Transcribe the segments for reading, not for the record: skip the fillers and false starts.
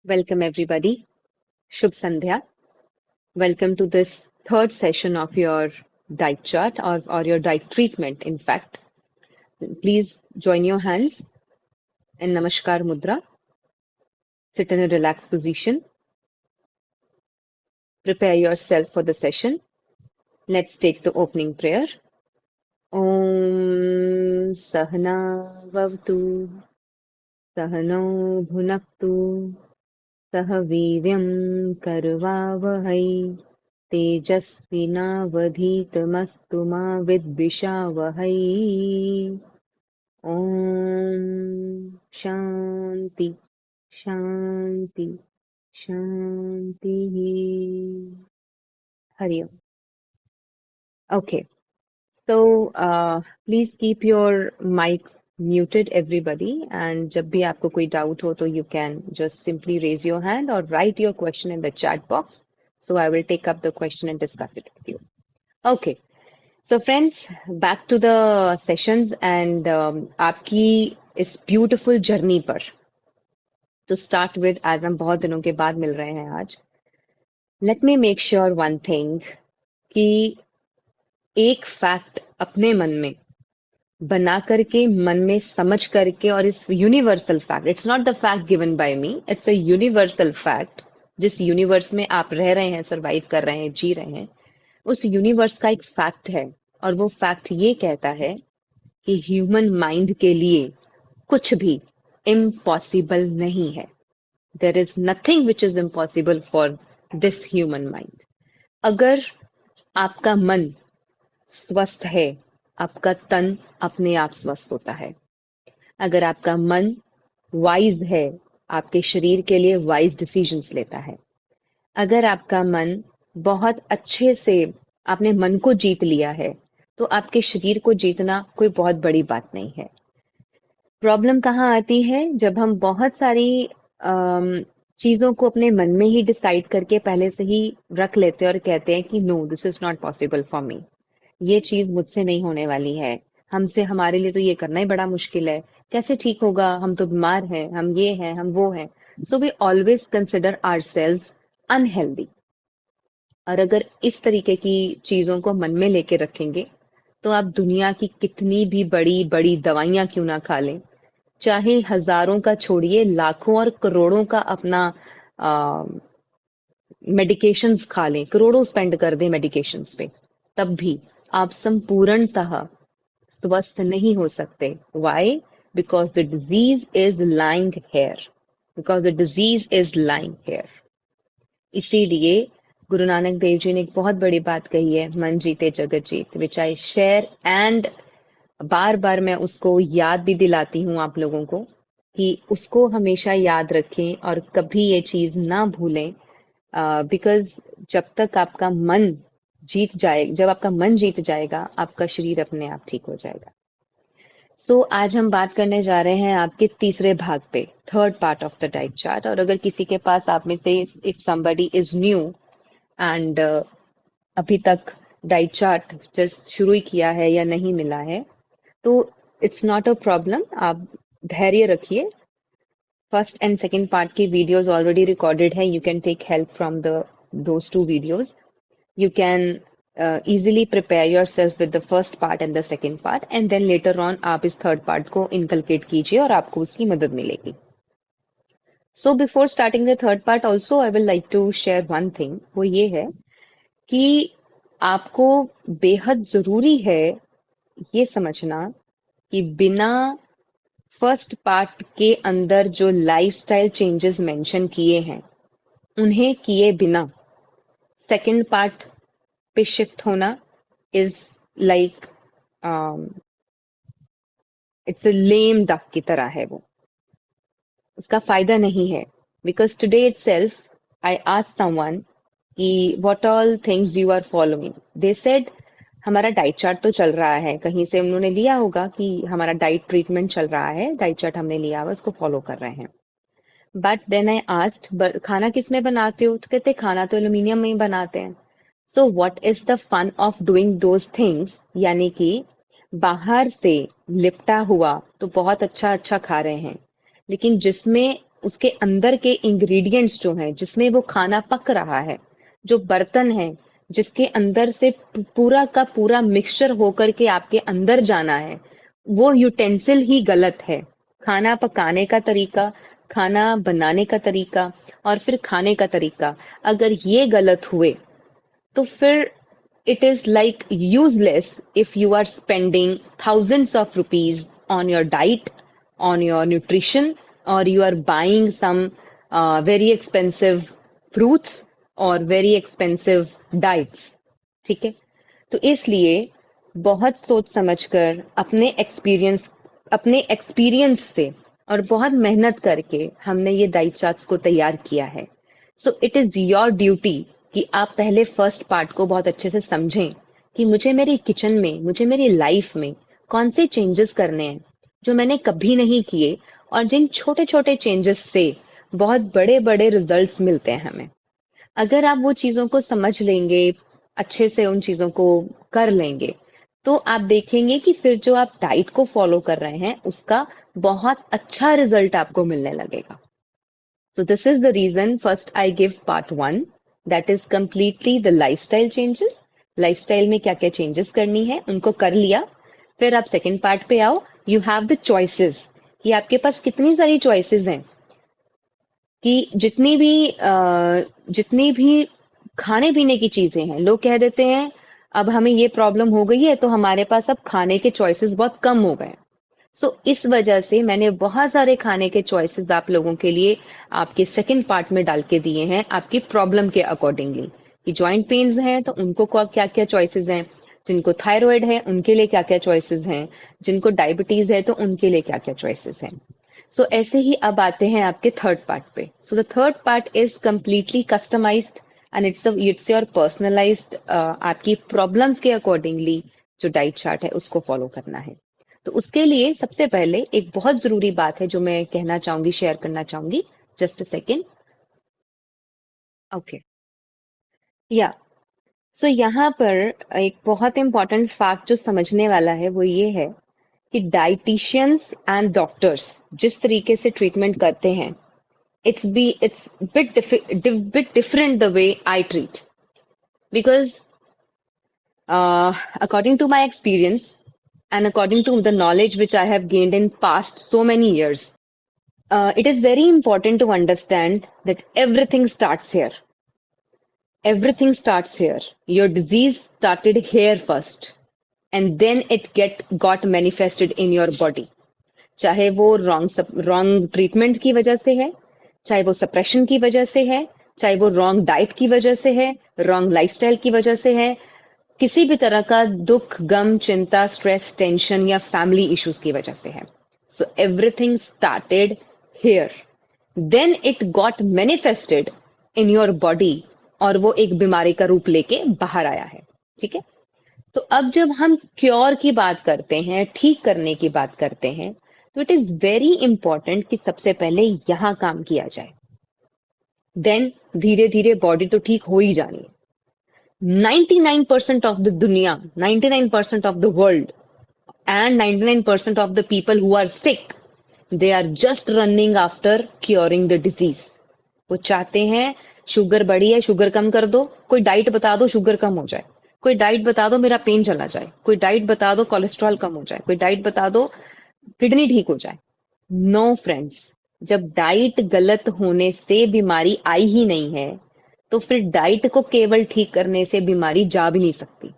Welcome, everybody. Shubh Sandhya. Welcome to this third session of your diet chart or your diet treatment, in fact. Please join your hands in Namaskar Mudra. Sit in a relaxed position. Prepare yourself for the session. Let's take the opening prayer. Om Sahana Vavtu Sahano Bhunaktu Sah Veeryam Karvavahai तेजस्विनावधीतमस्तु मा विद्विषावहै ॐ शान्ति शान्ति शान्तिः Hari Om. Okay, so please keep your mics muted, everybody, and जब भी आपको कोई doubt हो तो you can just simply raise your hand or write your question in the chat box. So I will take up the question and discuss it with you. Okay. So friends, back to the sessions and आपकी इस beautiful journey पर to start with, आज हम बहुत दिनों के बाद मिल रहे हैं आज. Let me make sure one thing कि एक फैक्ट अपने मन में बना करके, मन में समझ करके, और इस universal fact, it's not the fact given by me, it's a universal fact, जिस यूनिवर्स में आप रह रहे हैं, सरवाइव कर रहे हैं, जी रहे हैं, उस यूनिवर्स का एक फैक्ट है. और वो फैक्ट ये कहता है कि ह्यूमन माइंड के लिए कुछ भी इम्पॉसिबल नहीं है. There is nothing which is impossible for this human mind. अगर आपका मन स्वस्थ है, आपका तन अपने आप स्वस्थ होता है. अगर आपका मन वाइज है, आपके शरीर के लिए वाइज डिसीजंस लेता है. अगर आपका मन बहुत अच्छे से, आपने मन को जीत लिया है, तो आपके शरीर को जीतना कोई बहुत बड़ी बात नहीं है. प्रॉब्लम कहाँ आती है? जब हम बहुत सारी चीजों को अपने मन में ही डिसाइड करके पहले से ही रख लेते हैं और कहते हैं कि no, this is not possible for me, ये चीज मुझसे नहीं होने वाली है, हमसे, हमारे लिए तो ये करना ही बड़ा मुश्किल है, कैसे ठीक होगा, हम तो बीमार हैं, हम ये हैं, हम वो हैं. So we always consider ourselves unhealthy. और अगर इस तरीके की चीजों को मन में लेके रखेंगे तो आप दुनिया की कितनी भी बड़ी बड़ी दवाइयां क्यों ना खा लें, चाहे हजारों का छोड़िए, लाखों और करोड़ों का अपना मेडिकेशंस खा लें, करोड़ों स्पेंड कर दें मेडिकेशंस पे, तब भी आप संपूर्णतः स्वस्थ नहीं हो सकते. Why? Because the disease is lying here. Because the disease is lying here. इसीलिए गुरु नानक देव जी ने एक बहुत बड़ी बात कही है, मन जीते जगत जीत, विच आई शेयर, एंड बार बार मैं उसको याद भी दिलाती हूँ आप लोगों को कि उसको हमेशा याद रखें और कभी ये चीज ना भूलें. बिकॉज जब तक आपका मन जीत जाए, जब आपका मन जीत जाएगा, आपका शरीर अपने आप ठीक हो जाएगा. सो आज हम बात करने जा रहे हैं आपके तीसरे भाग पे, third part of the diet chart. और अगर किसी के पास, आप में से if somebody is new and अभी तक डाइट चार्ट जस्ट शुरू ही किया है या नहीं मिला है, तो इट्स नॉट अ प्रॉब्लम. आप धैर्य रखिए. फर्स्ट एंड सेकेंड पार्ट की वीडियोज ऑलरेडी रिकॉर्डेड है. You can take help from those two videos. You can easily prepare yourself with the first part and the second part, and then later on आप इस third part को inculcate कीजिए और आपको उसकी मदद मिलेगी. So before starting the third part also I will like to share one thing. वो ये है कि आपको बेहद जरूरी है ये समझना कि बिना फर्स्ट पार्ट के अंदर जो लाइफस्टाइल चेंजेस मेंशन किए हैं, उन्हें किए बिना सेकंड पार्ट पे शिफ्ट होना is like it's a lame duck की तरह है. वो उसका फायदा नहीं है. Because today itself I asked someone कि what all things you are following. They said हमारा डाइट चार्ट तो चल रहा है, कहीं से उन्होंने लिया होगा कि हमारा डाइट ट्रीटमेंट चल रहा है, डाइट चार्ट हमने लिया हुआ, उसको फॉलो कर रहे हैं. बट देन आई आस्क्ड खाना किस में बनाते हो, तो कहते खाना तो एल्यूमिनियम में ही बनाते हैं. So what is the fun of doing those things? यानी कि बाहर से लिपटा हुआ तो बहुत अच्छा अच्छा खा रहे हैं, लेकिन जिसमें उसके अंदर के इंग्रेडिएंट्स जो हैं, जिसमें वो खाना पक रहा है, जो बर्तन है जिसके अंदर से पूरा का पूरा मिक्सचर होकर के आपके अंदर जाना है, वो यूटेंसिल ही गलत है। खाना पकाने का तरीका, खाना बनाने का तरीका और फिर खाने का तरीका अगर ये गलत हुए, तो फिर it is like useless if you are spending thousands of rupees on your diet, on your nutrition, or you are buying some very expensive fruits or very expensive diets. ठीक है? तो इसलिए बहुत सोच समझकर अपने एक्सपीरियंस से और बहुत मेहनत करके हमने ये डाइट चार्ट्स को तैयार किया है। So it is your duty कि आप पहले फर्स्ट पार्ट को बहुत अच्छे से समझें कि मुझे मेरी किचन में, मुझे मेरी लाइफ में कौन से चेंजेस करने हैं जो मैंने कभी नहीं किए और जिन छोटे छोटे चेंजेस से बहुत बड़े बड़े रिजल्ट्स मिलते हैं हमें। अगर आप वो चीजों को समझ लेंगे, अच्छे से उन चीजों को कर लेंगे, तो आप देखेंगे कि फिर जो आप डाइट को फॉलो कर रहे हैं उसका बहुत अच्छा रिजल्ट आपको मिलने लगेगा। So this is the reason first I give part 1, that is completely the lifestyle changes. Lifestyle में क्या क्या changes करनी है उनको कर लिया, फिर आप second part पे आओ, you have the choices कि आपके पास कितनी सारी choices हैं कि जितनी भी खाने पीने की चीजें हैं, लोग कह देते हैं अब हमें ये प्रॉब्लम हो गई है तो हमारे पास अब खाने के चॉइसेस बहुत कम हो गए। इस वजह से मैंने बहुत सारे खाने के चॉइसेस आप लोगों के लिए आपके सेकंड पार्ट में डाल के दिए हैं, आपकी प्रॉब्लम के अकॉर्डिंगली कि जॉइंट पेन्स हैं तो उनको क्या क्या चॉइसेस हैं, जिनको थायराइड है उनके लिए क्या क्या चॉइसेस हैं, जिनको डायबिटीज है तो उनके लिए क्या क्या चॉइसेस हैं। ऐसे ही अब आते हैं आपके थर्ड पार्ट पे। The third part is completely customised and it's your personalised, आपकी प्रॉब्लम्स के अकॉर्डिंगली जो डाइट चार्ट है उसको फॉलो करना है। तो उसके लिए सबसे पहले एक बहुत जरूरी बात है जो मैं कहना चाहूंगी, शेयर करना चाहूंगी। Just a second. ओके, या यहाँ पर एक बहुत इंपॉर्टेंट फैक्ट जो समझने वाला है वो ये है कि डाइटिशियंस एंड डॉक्टर्स जिस तरीके से ट्रीटमेंट करते हैं, it's bit different the way I treat, because according to my experience and according to the knowledge which I have gained in past so many years, it is very important to understand that everything starts here. Everything starts here. Your disease started here first, and then it got manifested in your body. चाहे वो wrong treatment की वजह से है, चाहे वो suppression की वजह से है, चाहे वो रॉन्ग डाइट की वजह से है, रॉन्ग लाइफस्टाइल की वजह से है, किसी भी तरह का दुख, गम, चिंता, स्ट्रेस, टेंशन या फैमिली इश्यूज की वजह से है। Everything started here, then it got manifested in your body और वो एक बीमारी का रूप लेके बाहर आया है। ठीक है, तो अब जब हम क्योर की बात करते हैं, ठीक करने की बात करते हैं, तो इट इज वेरी इंपॉर्टेंट कि सबसे पहले यहां काम किया जाए, देन धीरे धीरे बॉडी तो ठीक हो ही जानी है। 99% of the दुनिया, 99% of the world and 99% of the people who are sick, they are just running after curing the disease. वो चाहते हैं शुगर बढ़ी है, शुगर कम कर दो, कोई डाइट बता दो शुगर कम हो जाए, कोई डाइट बता दो मेरा पेन चला जाए, कोई डाइट बता दो कोलेस्ट्रॉल कम हो जाए, कोई डाइट बता दो किडनी ठीक हो जाए। नो फ्रेंड्स, जब डाइट गलत होने से बीमारी आई ही नहीं है तो फिर डाइट को केवल ठीक करने से बीमारी जा भी नहीं सकती।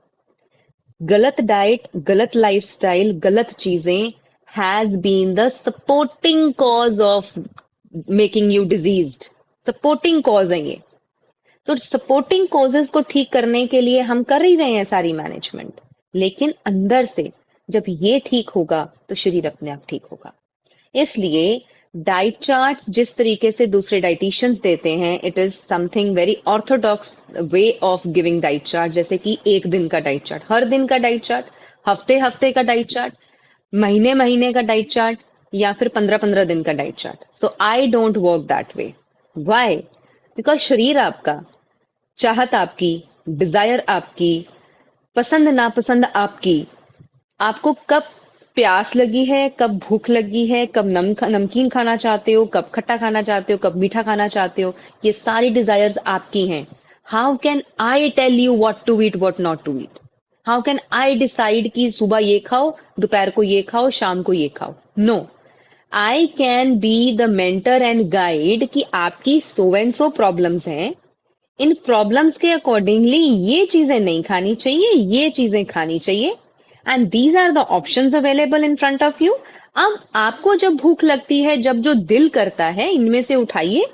गलत डाइट, गलत लाइफस्टाइल, गलत चीजें has been the supporting cause of making you diseased. Supporting cause है ये। तो सपोर्टिंग कॉजेस को ठीक करने के लिए हम कर ही रहे हैं सारी मैनेजमेंट, लेकिन अंदर से जब ये ठीक होगा तो शरीर अपने आप ठीक होगा। इसलिए डाइट चार्ट्स जिस तरीके से दूसरे डाइटिशियंस देते हैं, it is something very Orthodox way of giving diet chart. जैसे कि एक दिन का डाइट चार्ट, हर दिन का डाइट चार्ट, हफ्ते हफ्ते का डाइट चार्ट, महीने महीने का डाइट चार्ट, या फिर 15-15 दिन का diet chart. So I don't work that way. Why? Because शरीर आपका, चाहत आपकी, डिजायर आपकी, पसंद नापसंद आपकी, आपको कब प्यास लगी है, कब भूख लगी है, कब नमकीन खाना चाहते हो, कब खट्टा खाना चाहते हो, कब मीठा खाना चाहते हो, ये सारी डिजायर्स आपकी हैं. How can I tell you what to eat, what not to eat? How can I decide कि सुबह ये खाओ, दोपहर को ये खाओ, शाम को ये खाओ? No. I can be the mentor and guide कि आपकी सो एंड सो प्रॉब्लम्स हैं. इन प्रॉब्लम्स के अकॉर्डिंगली ये चीजें नहीं खानी चाहिए, ये चीजें खानी चाहिए. And these are the options available in front of you. अब आपको जब भूख लगती है, जब जो दिल करता है, इनमें से उठाइए.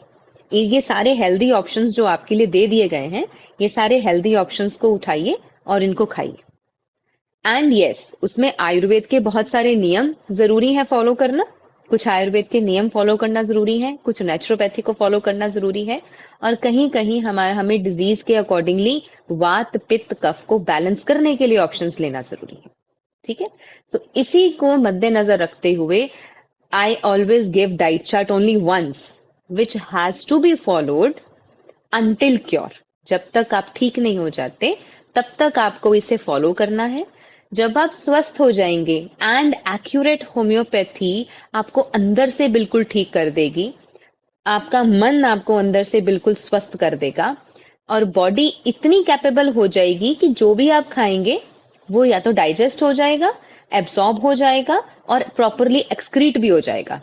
ये सारे हेल्दी ऑप्शंस जो आपके लिए दे दिए गए हैं, ये सारे हेल्दी ऑप्शंस को उठाइए और इनको खाइए. एंड यस, उसमें आयुर्वेद के बहुत सारे नियम जरूरी है फॉलो करना. कुछ आयुर्वेद के नियम फॉलो करना जरूरी है, कुछ नेचुरोपैथी को फॉलो करना जरूरी है, और कहीं कहीं हमें डिजीज के अकॉर्डिंगली वात पित्त कफ को बैलेंस करने के लिए ऑप्शंस लेना जरूरी है. ठीक है. सो इसी को मद्देनजर रखते हुए I always give diet chart only once which has to be followed until cure. जब तक आप ठीक नहीं हो जाते तब तक आपको इसे फॉलो करना है. जब आप स्वस्थ हो जाएंगे एंड एक्यूरेट होम्योपैथी आपको अंदर से बिल्कुल ठीक कर देगी, आपका मन आपको अंदर से बिल्कुल स्वस्थ कर देगा, और बॉडी इतनी कैपेबल हो जाएगी कि जो भी आप खाएंगे वो या तो डाइजेस्ट हो जाएगा, एब्सॉर्ब हो जाएगा और प्रॉपरली एक्सक्रीट भी हो जाएगा.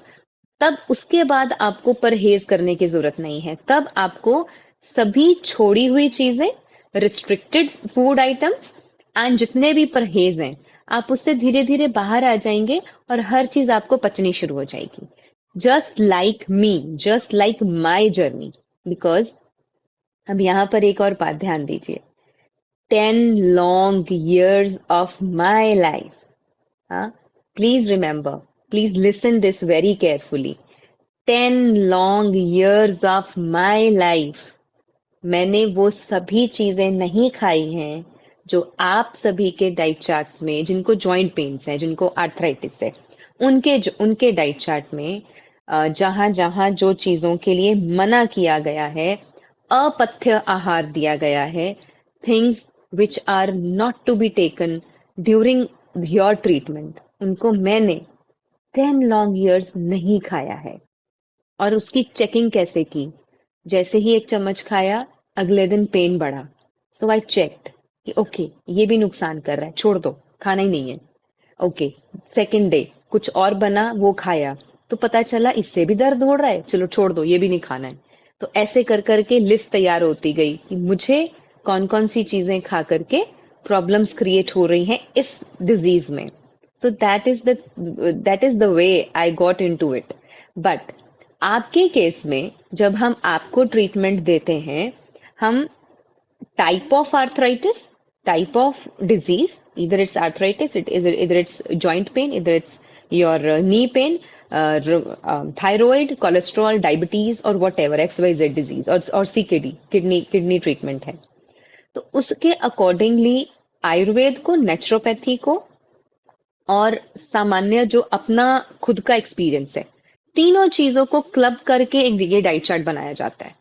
तब उसके बाद आपको परहेज करने की जरूरत नहीं है. तब आपको सभी छोड़ी हुई चीजें, रिस्ट्रिक्टेड फूड आइटम्स एंड जितने भी परहेज हैं, आप उससे धीरे धीरे बाहर आ जाएंगे और हर चीज आपको पचनी शुरू हो जाएगी. Just like me, just like my journey. Because अब यहां पर एक और बात ध्यान दीजिए. 10 long years of my life. Please remember, please listen this very carefully. 10 long years of my life. मैंने वो सभी चीजें नहीं खाई हैं जो आप सभी के डाइट चार्ट्स में, जिनको जॉइंट पेन्स है, जिनको आर्थराइटिस है, उनके डाइट चार्ट में जहां जहां जो चीजों के लिए मना किया गया है, अपथ्य आहार दिया गया है, things which are not to be taken during your treatment, उनको मैंने 10 long years नहीं खाया है. और उसकी चेकिंग कैसे की? जैसे ही एक चम्मच खाया, अगले दिन पेन बढ़ा. सो आई चेक्ड कि ओके, ये भी नुकसान कर रहा है, छोड़ दो, खाना ही नहीं है. ओके, सेकेंड डे कुछ और बना, वो खाया, तो पता चला इससे भी दर्द हो रहा है, चलो छोड़ दो, ये भी नहीं खाना है. तो ऐसे कर करके लिस्ट तैयार होती गई कि मुझे कौन कौन सी चीजें खा करके प्रॉब्लम्स क्रिएट हो रही हैं इस डिजीज में. So that is the way I got into it. But आपके केस में जब हम आपको ट्रीटमेंट देते हैं, हम type of arthritis, type of disease, either it's arthritis, either it's joint pain, either it's your knee pain, thyroid, cholesterol, diabetes, or whatever XYZ disease, or CKD, kidney treatment है. तो उसके अकॉर्डिंगली आयुर्वेद को, naturopathy को और सामान्य जो अपना खुद का एक्सपीरियंस है, तीनों चीजों को क्लब करके एक ये डाइट चार्ट बनाया जाता है.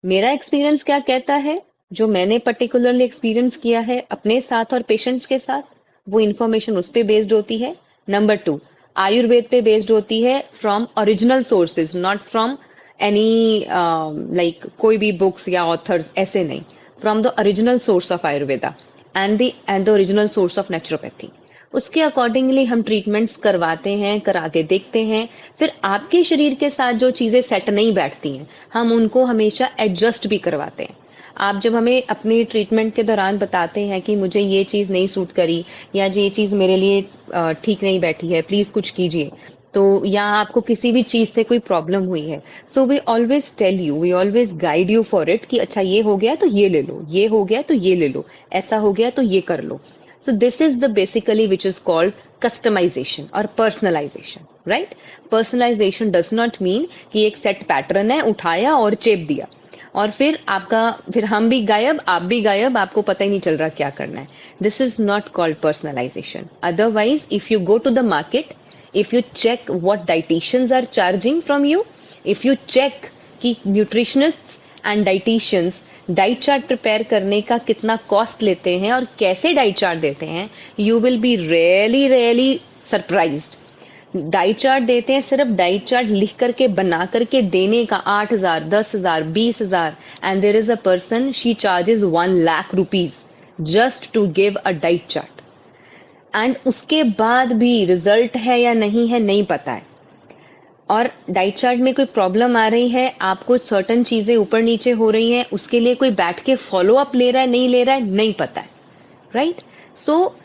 मेरा एक्सपीरियंस क्या कहता है, जो मैंने पर्टिकुलरली एक्सपीरियंस किया है अपने साथ और पेशेंट्स के साथ, वो इन्फॉर्मेशन उस पे बेस्ड होती है. नंबर 2, आयुर्वेद पे बेस्ड होती है, from original sources, not from any like कोई भी बुक्स या ऑथर्स, ऐसे नहीं, from the original source of Ayurveda and the original source of naturopathy. उसके अकॉर्डिंगली हम ट्रीटमेंट्स करवाते हैं, करा के देखते हैं. फिर आपके शरीर के साथ जो चीजें सेट नहीं बैठती हैं, हम उनको हमेशा एडजस्ट भी करवाते हैं. आप जब हमें अपनी ट्रीटमेंट के दौरान बताते हैं कि मुझे ये चीज नहीं सूट करी, या ये चीज मेरे लिए ठीक नहीं बैठी है, प्लीज कुछ कीजिए, तो या आपको किसी भी चीज से कोई प्रॉब्लम हुई है, so we always tell you, we always guide you for it कि अच्छा ये हो गया तो ये ले लो, ये हो गया तो ये ले लो, ऐसा हो गया तो ये कर लो. So this is the basically which is called customization और personalization, right. Personalization does not mean कि एक सेट पैटर्न है, उठाया और चेप दिया, और फिर हम भी गायब, आप भी गायब, आपको पता ही नहीं चल रहा क्या करना है. This is not called personalization. Otherwise if you go to the market, if you check what dieticians are charging from you, if you check कि nutritionists and dieticians diet chart prepare करने का कितना कॉस्ट लेते हैं और कैसे diet chart देते हैं, you will be really surprised. Diet chart देते हैं, सिर्फ डाइट चार्ट लिख करके बना करके देने का 8,000, 10,000, 20,000, and there is a person she charges 1 lakh rupees just to give a diet chart, and उसके बाद भी रिजल्ट है या नहीं है नहीं पता है। और डाइट चार्ट में कोई प्रॉब्लम आ रही है, आपको सर्टन चीजें ऊपर नीचे हो रही हैं, उसके लिए कोई बैठ के फॉलो अप ले रहा है नहीं ले रहा है नहीं पता है, right? So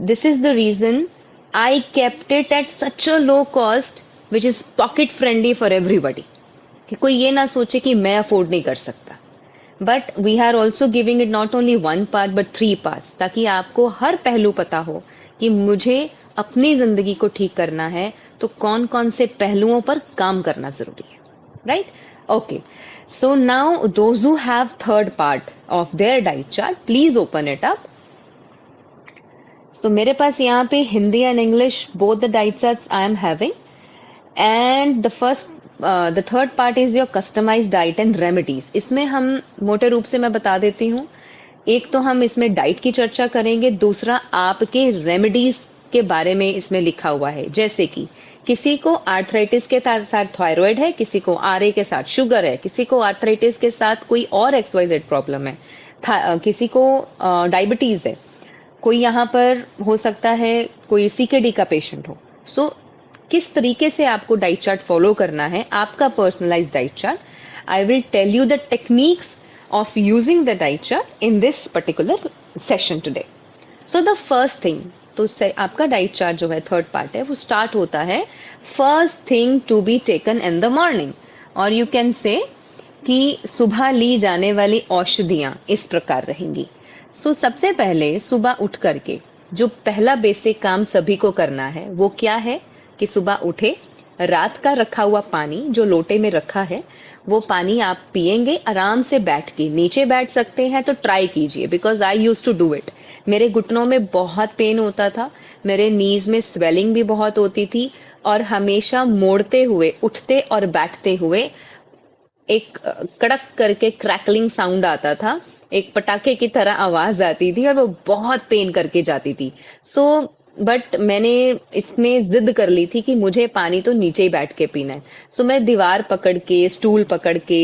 this is the reason I kept it at such a low cost which is pocket friendly for everybody, कि कोई ये ना सोचे कि मैं अफोर्ड नहीं कर सकता। But we are also giving it not only 1 part but 3 parts, ताकि आपको हर पहलू पता हो कि मुझे अपनी जिंदगी को ठीक करना है तो कौन कौन से पहलुओं पर काम करना जरूरी है, right? Okay, so now those who have third part of their diet chart, please open it up. So मेरे पास यहाँ पे Hindi and English both the diet charts I am having, and the third part is your customized diet and remedies. इसमें हम मोटे रूप से मैं बता देती हूँ, एक तो हम इसमें डाइट की चर्चा करेंगे, दूसरा आपके रेमेडीज के बारे में इसमें लिखा हुआ है। जैसे कि किसी को आर्थराइटिस के साथ थायराइड है, किसी को आरए के साथ शुगर है, किसी को आर्थराइटिस के साथ कोई और XYZ प्रॉब्लम है, किसी को डायबिटीज है, कोई यहाँ पर हो सकता है कोई CKD का पेशेंट हो। सो किस तरीके से आपको डाइट चार्ट फॉलो करना है, आपका personalised diet chart, I will tell you the techniques of using the diet chart in this particular session today. So the first thing, तो आपका डाइट चार्ट जो है थर्ड पार्ट है वो स्टार्ट होता है first thing to be taken in the morning, और you can say कि सुबह ली जाने वाली औषधियां इस प्रकार रहेंगी। सो सबसे पहले सुबह उठ करके जो पहला बेसिक काम सभी को करना है वो क्या है कि सुबह उठे, रात का रखा हुआ पानी जो लोटे में रखा है वो पानी आप पिएंगे आराम से बैठ के। नीचे बैठ सकते हैं तो ट्राई कीजिए, because I use to do it. मेरे घुटनों में बहुत पेन होता था, मेरे नीज में स्वेलिंग भी बहुत होती थी, और हमेशा मोड़ते हुए उठते और बैठते हुए एक कड़क करके क्रैकलिंग साउंड आता था, एक पटाखे की तरह आवाज आती थी और वो बहुत पेन करके जाती थी। सो बट मैंने इसमें जिद कर ली थी कि मुझे पानी तो नीचे ही बैठ के पीना है। सो मैं दीवार पकड़ के, स्टूल पकड़ के,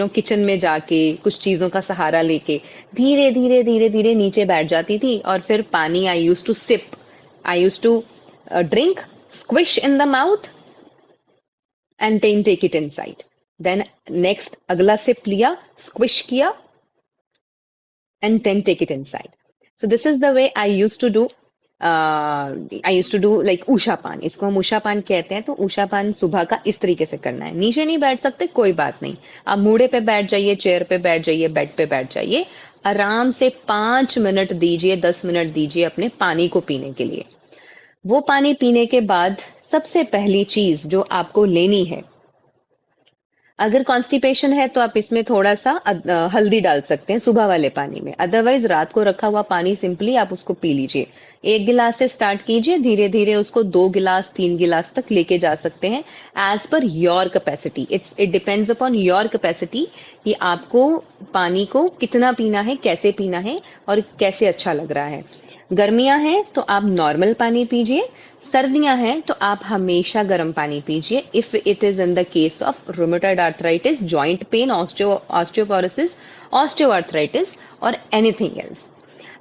किचन में जाके कुछ चीजों का सहारा लेके धीरे धीरे धीरे धीरे नीचे बैठ जाती थी, और फिर पानी I use to sip, I use to drink, squish in the mouth and then take it inside. Then next अगला सिप लिया, स्क्विश किया and then take it inside. So this is the way I use to do. I use to do like ऊषा पान, इसको हम ऊषा पान कहते हैं। तो ऊषा पान सुबह का इस तरीके से करना है। नीचे नहीं बैठ सकते कोई बात नहीं, आप मूड़े पे बैठ जाइए, चेयर पे बैठ जाइए, बेड पे बैठ जाइए, आराम से 5 मिनट दीजिए, 10 मिनट दीजिए अपने पानी को पीने के लिए। वो पानी पीने के बाद सबसे पहली चीज जो आपको लेनी है, अगर कॉन्स्टिपेशन है तो आप इसमें थोड़ा सा हल्दी डाल सकते हैं सुबह वाले पानी में, अदरवाइज रात को रखा हुआ पानी सिंपली आप उसको पी लीजिए। 1 गिलास से स्टार्ट कीजिए, धीरे धीरे उसको 2 गिलास 3 गिलास तक लेके जा सकते हैं, as per your capacity. It depends upon your capacity कि आपको पानी को कितना पीना है, कैसे पीना है और कैसे अच्छा लग रहा है। गर्मियां हैं तो आप नॉर्मल पानी पीजिए, सर्दियां हैं तो आप हमेशा गर्म पानी पीजिए। If it is in the case of rheumatoid arthritis, joint pain, osteoporosis, osteoarthritis और एनीथिंग एल्स।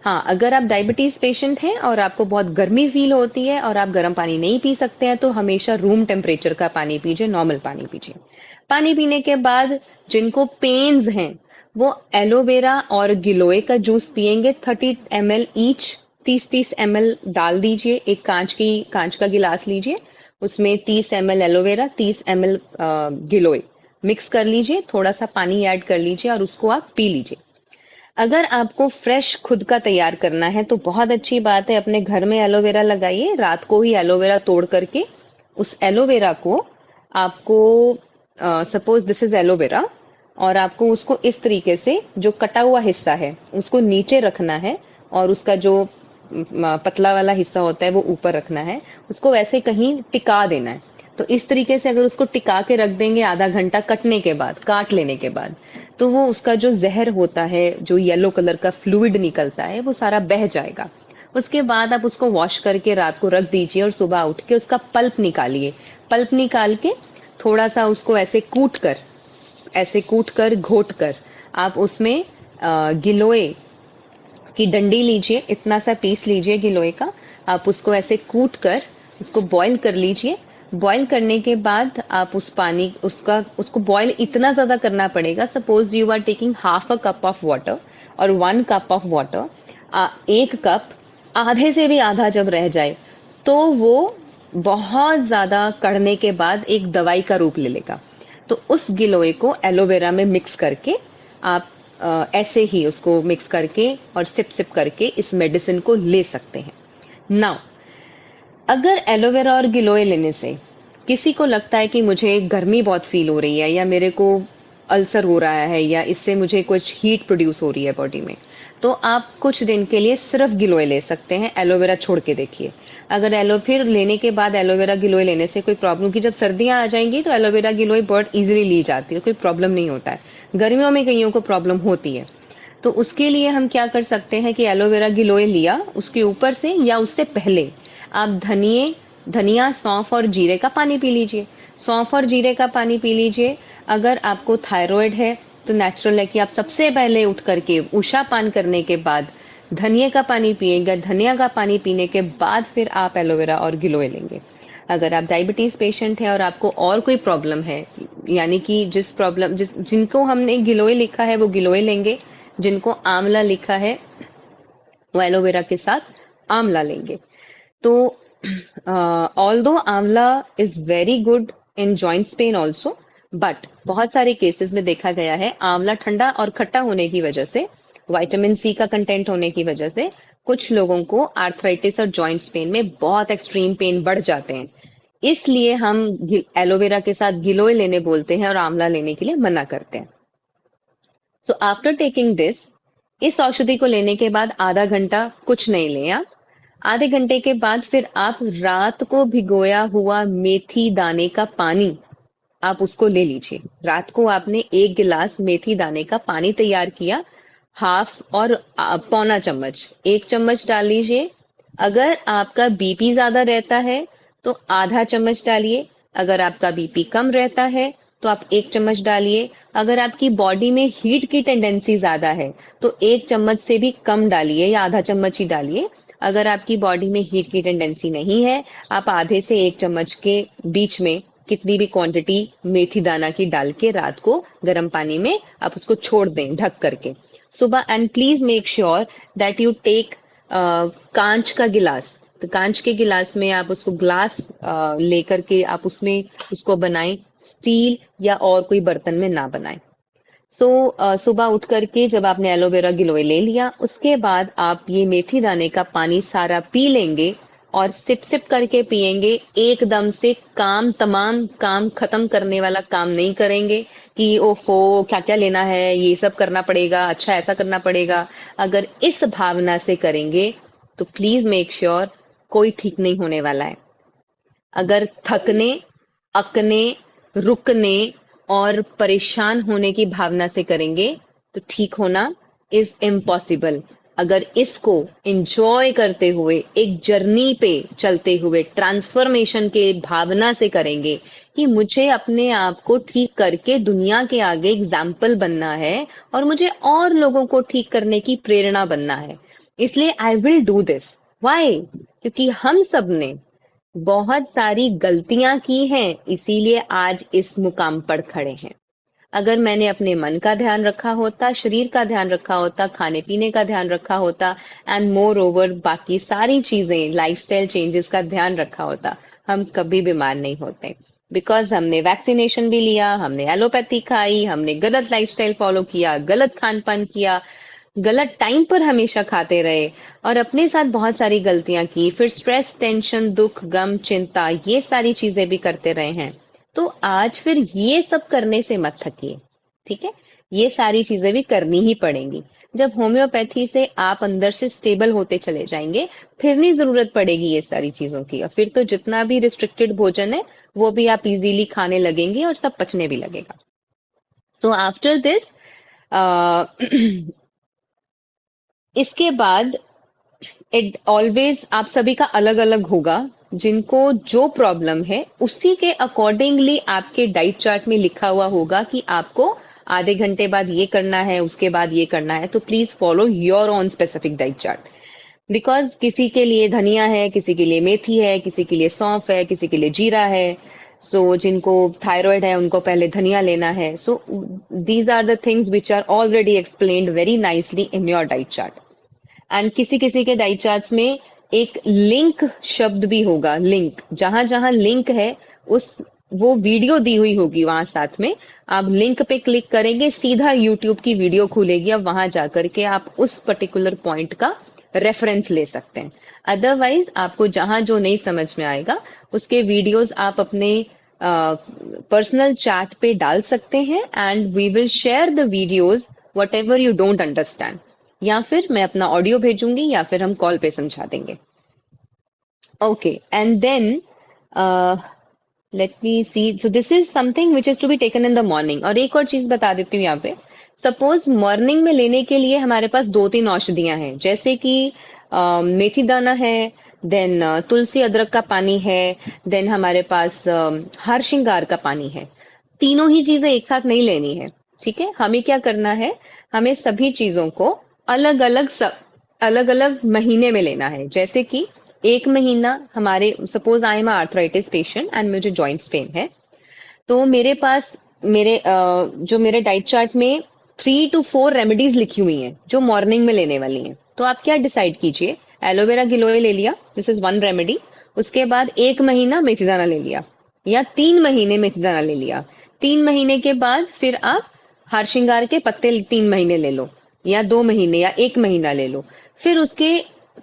हाँ, अगर आप डायबिटीज पेशेंट हैं और आपको बहुत गर्मी फील होती है और आप गर्म पानी नहीं पी सकते हैं तो हमेशा रूम टेम्परेचर का पानी पीजिए, नॉर्मल पानी पीजिए। पानी पीने के बाद जिनको पेन्स हैं वो एलोवेरा और गिलोय का जूस पिएंगे, 30 ml ईच, 30-30 ml डाल दीजिए। एक कांच का गिलास लीजिए, उसमें 30 ml एलोवेरा, 30 ml गिलोय मिक्स कर लीजिए, थोड़ा सा पानी ऐड कर लीजिए और उसको आप पी लीजिए। अगर आपको फ्रेश खुद का तैयार करना है तो बहुत अच्छी बात है, अपने घर में एलोवेरा लगाइए। रात को ही एलोवेरा तोड़ करके उस एलोवेरा को आपको, सपोज दिस इज एलोवेरा, और आपको उसको इस तरीके से जो कटा हुआ हिस्सा है उसको नीचे रखना है और उसका जो पतला वाला हिस्सा होता है वो ऊपर रखना है, उसको वैसे कहीं टिका देना है। तो इस तरीके से अगर उसको टिका के रख देंगे आधा घंटा कटने के बाद, काट लेने के बाद, तो वो उसका जो जहर होता है, जो येलो कलर का फ्लूइड निकलता है, वो सारा बह जाएगा। उसके बाद आप उसको वॉश करके रात को रख दीजिए और सुबह उठ के उसका पल्प निकालिए। पल्प निकाल के थोड़ा सा उसको ऐसे कूट कर घोट कर आप उसमें गिलोय की डंडी लीजिए, इतना सा पीस लीजिए गिलोय का। आप उसको ऐसे कूट कर उसको बॉईल कर लीजिए। बॉईल करने के बाद आप उस पानी उसको बॉईल इतना ज्यादा करना पड़ेगा। Suppose you are taking half a cup of water और 1 कप ऑफ वाटर, 1 कप आधे से भी आधा जब रह जाए तो वो बहुत ज्यादा कढ़ने के बाद एक दवाई का रूप ले लेगा। तो उस गिलोय को एलोवेरा में मिक्स करके आप ऐसे ही उसको मिक्स करके और सिप सिप करके इस मेडिसिन को ले सकते हैं। नाउ, अगर एलोवेरा और गिलोय लेने से किसी को लगता है कि मुझे गर्मी बहुत फील हो रही है या मेरे को अल्सर हो रहा है या इससे मुझे कुछ हीट प्रोड्यूस हो रही है बॉडी में, तो आप कुछ दिन के लिए सिर्फ गिलोय ले सकते हैं, एलोवेरा छोड़ के देखिए। अगर फिर लेने के बाद एलोवेरा गिलोय लेने से कोई प्रॉब्लम की, जब सर्दियां आ जाएंगी तो एलोवेरा गिलोय बहुत इजीली ली जाती है, कोई प्रॉब्लम नहीं होता है। गर्मियों में कईयों को प्रॉब्लम होती है। तो उसके लिए हम क्या कर सकते हैं कि एलोवेरा गिलोय लिया, उसके ऊपर से या उससे पहले आप धनिया, सौंफ और जीरे का पानी पी लीजिए। सौंफ और जीरे का पानी पी लीजिए। अगर आपको थायराइड है तो नेचुरल है कि आप सबसे पहले उठ करके उषा पान करने के बाद धनिया का पानी पिएंगे। धनिया का पानी पीने के बाद फिर आप एलोवेरा और गिलोय लेंगे। अगर आप डायबिटीज पेशेंट हैं और आपको और कोई प्रॉब्लम है, यानी कि जिनको हमने गिलोय लिखा है वो गिलोय लेंगे, जिनको आंवला लिखा है वो एलोवेरा के साथ आंवला लेंगे। तो ऑल्दो आंवला is very good in joints pain also, but बहुत सारे केसेस में देखा गया है आंवला ठंडा और खट्टा होने की वजह से, विटामिन सी का कंटेंट होने की वजह से कुछ लोगों को आर्थराइटिस और जॉइंट्स पेन में बहुत एक्सट्रीम पेन बढ़ जाते हैं। इसलिए हम एलोवेरा के साथ गिलोय लेने बोलते हैं और आंवला लेने के लिए मना करते हैं। सो आफ्टर टेकिंग दिस, इस औषधि को लेने के बाद आधा घंटा कुछ नहीं लें आप। आधे घंटे के बाद फिर आप रात को भिगोया हुआ मेथी दाने का पानी आप उसको ले लीजिए। रात को आपने 1 गिलास मेथी दाने का पानी तैयार किया, हाफ और पौना चम्मच, 1 चम्मच डाल लीजिए। अगर आपका बीपी ज्यादा रहता है तो आधा चम्मच डालिए। अगर आपका बीपी कम रहता है तो आप 1 चम्मच डालिए। अगर आपकी बॉडी में हीट की टेंडेंसी ज्यादा है तो 1 चम्मच से भी कम डालिए या आधा चम्मच ही डालिए। अगर आपकी बॉडी में हीट की टेंडेंसी नहीं है, आप आधे से 1 चम्मच के बीच में कितनी भी क्वांटिटी मेथी दाना की डाल के रात को गर्म पानी में आप उसको छोड़ दें ढक करके। सुबह, and please make sure that you take कांच का गिलास। तो कांच के गिलास में आप उसको ग्लास लेकर के आप उसमें उसको बनाएं, स्टील या और कोई बर्तन में ना बनाएं। सुबह उठ करके जब आपने एलोवेरा गिलोय ले लिया, उसके बाद आप ये मेथी दाने का पानी सारा पी लेंगे और सिप सिप करके पिएंगे। एकदम से तमाम काम खत्म करने वाला काम नहीं करेंगे कि ओफो क्या क्या लेना है, ये सब करना पड़ेगा, अच्छा ऐसा करना पड़ेगा। अगर इस भावना से करेंगे तो प्लीज मेक श्योर कोई ठीक नहीं होने वाला है। अगर थकने, अकने, रुकने और परेशान होने की भावना से करेंगे तो ठीक होना इज इम्पॉसिबल। अगर इसको इंजॉय करते हुए, एक जर्नी पे चलते हुए, ट्रांसफॉर्मेशन के भावना से करेंगे कि मुझे अपने आप को ठीक करके दुनिया के आगे एग्जाम्पल बनना है और मुझे और लोगों को ठीक करने की प्रेरणा बनना है, इसलिए I will do this. Why? क्योंकि हम सब ने बहुत सारी गलतियां की हैं, इसीलिए आज इस मुकाम पर खड़े हैं। अगर मैंने अपने मन का ध्यान रखा होता, शरीर का ध्यान रखा होता, खाने पीने का ध्यान रखा होता एंड मोर ओवर बाकी सारी चीजें, लाइफस्टाइल चेंजेस का ध्यान रखा होता, हम कभी बीमार नहीं होते। बिकॉज हमने वैक्सीनेशन भी लिया, हमने एलोपैथी खाई, हमने गलत लाइफस्टाइल फॉलो किया, गलत खान पान किया, गलत टाइम पर हमेशा खाते रहे और अपने साथ बहुत सारी गलतियां की, फिर स्ट्रेस, टेंशन, दुख, गम, चिंता, ये सारी चीजें भी करते रहे हैं। तो आज फिर ये सब करने से मत थकिए, ठीक है? ये सारी चीजें भी करनी ही पड़ेंगी। जब होम्योपैथी से आप अंदर से स्टेबल होते चले जाएंगे, फिर नहीं जरूरत पड़ेगी ये सारी चीजों की, और फिर तो जितना भी रिस्ट्रिक्टेड भोजन है वो भी आप इजीली खाने लगेंगे और सब पचने भी लगेगा। सो आफ्टर दिस इसके बाद इट ऑलवेज आप सभी का अलग अलग होगा। जिनको जो प्रॉब्लम है उसी के अकॉर्डिंगली आपके डाइट चार्ट में लिखा हुआ होगा कि आपको आधे घंटे बाद ये करना है, उसके बाद ये करना है। तो please follow your on specific diet chart. Because किसी के लिए धनिया है, किसी के लिए मेथी है, किसी के लिए सौंफ है, किसी के लिए जीरा है। जिनको थायराइड है उनको पहले धनिया लेना है। These are the things which are already explained very nicely in your diet chart. And किसी किसी के डाइट चार्ट्स में एक लिंक शब्द भी होगा। लिंक, जहां जहां लिंक है उस वो वीडियो दी हुई होगी वहां साथ में। आप लिंक पे क्लिक करेंगे, सीधा यूट्यूब की वीडियो खुलेगी। अब वहां जाकर के आप उस पर्टिकुलर पॉइंट का रेफरेंस ले सकते हैं। अदरवाइज आपको जहां जो नहीं समझ में आएगा उसके वीडियोस आप अपने पर्सनल चैट पे डाल सकते हैं and we will share the videos whatever you don't understand. या फिर मैं अपना ऑडियो भेजूंगी या फिर हम कॉल पे समझा देंगे। Okay, and then let me see. So this is something which is to be taken in the morning. और एक और चीज बता देती हूँ यहाँ पे। सपोज मॉर्निंग में लेने के लिए हमारे पास 2-3 औषधियां हैं, जैसे कि मेथी दाना है, देन तुलसी अदरक का पानी है, देन हमारे पास हर श्रृंगार का पानी है। तीनों ही चीजें एक साथ नहीं लेनी है, ठीक है। हमें क्या करना है, हमें सभी चीजों को अलग अलग अलग महीने में लेना है। जैसे कि एक महीना हमारे, suppose I am arthritis patient and मुझे जॉइंट्स पेन है, तो मेरे पास जो मेरे डाइट चार्ट में 3 to 4 रेमेडीज लिखी हुई हैं जो मॉर्निंग में लेने वाली हैं। तो आप क्या डिसाइड कीजिए, एलोवेरा गिलोय ले लिया, दिस इज वन रेमेडी। उसके बाद 1 महीना मेथी दाना ले लिया, या 3 महीने मेथी दाना ले लिया। 3 महीने के बाद फिर आप हार श्रृंगार के पत्ते 3 महीने ले लो, या 2 महीने या 1 महीना ले लो। फिर उसके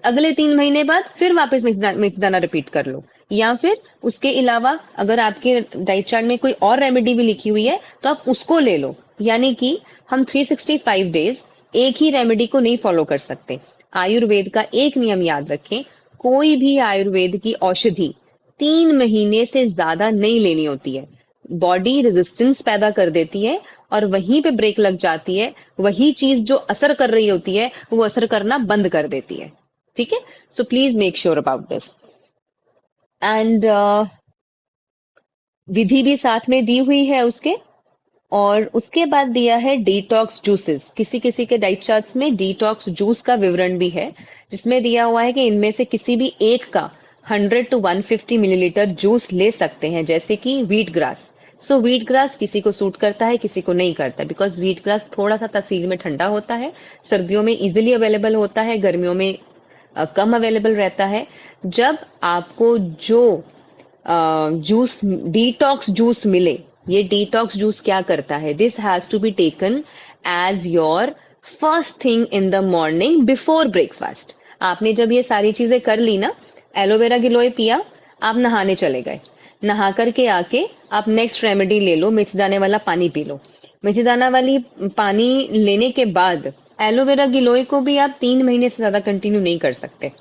अगले 3 महीने बाद फिर वापस मेथी दाना रिपीट कर लो। या फिर उसके अलावा अगर आपके डाइट चार्ट में कोई और रेमेडी भी लिखी हुई है तो आप उसको ले लो। यानी कि हम 365 डेज एक ही रेमेडी को नहीं फॉलो कर सकते। आयुर्वेद का एक नियम याद रखें, कोई भी आयुर्वेद की औषधि 3 महीने से ज्यादा नहीं लेनी होती है। बॉडी रेजिस्टेंस पैदा कर देती है और वहीं पे ब्रेक लग जाती है। वही चीज जो असर कर रही होती है वो असर करना बंद कर देती है, ठीक है। So please make sure about this. And विधि भी साथ में दी हुई है उसके। और उसके बाद दिया है डिटॉक्स जूसेस। किसी किसी के डाइट चार्ट्स में डिटॉक्स जूस का विवरण भी है, जिसमें दिया हुआ है कि इनमें से किसी भी एक का 100 to 150 मिलीलीटर जूस ले सकते हैं, जैसे कि व्हीट ग्रास। व्हीट ग्रास किसी को सूट करता है, किसी को नहीं करता, बिकॉज व्हीट ग्रास थोड़ा सा तासीर में ठंडा होता है, सर्दियों में इजिली अवेलेबल होता है, गर्मियों में कम अवेलेबल रहता है। जब आपको जो जूस, डिटॉक्स जूस मिले, ये डिटॉक्स जूस क्या करता है, this has to be taken as your first thing in the morning before breakfast. आपने जब ये सारी चीजें कर ली ना, एलोवेरा गिलोय पिया, आप नहाने चले गए, नहा करके आके आप नेक्स्ट रेमेडी ले लो, मेथी दाने वाला पानी पी लो। मेथी दाना वाली पानी लेने के बाद एलोवेरा गिलोय को भी आप 3 महीने से ज्यादा कंटिन्यू नहीं कर सकते।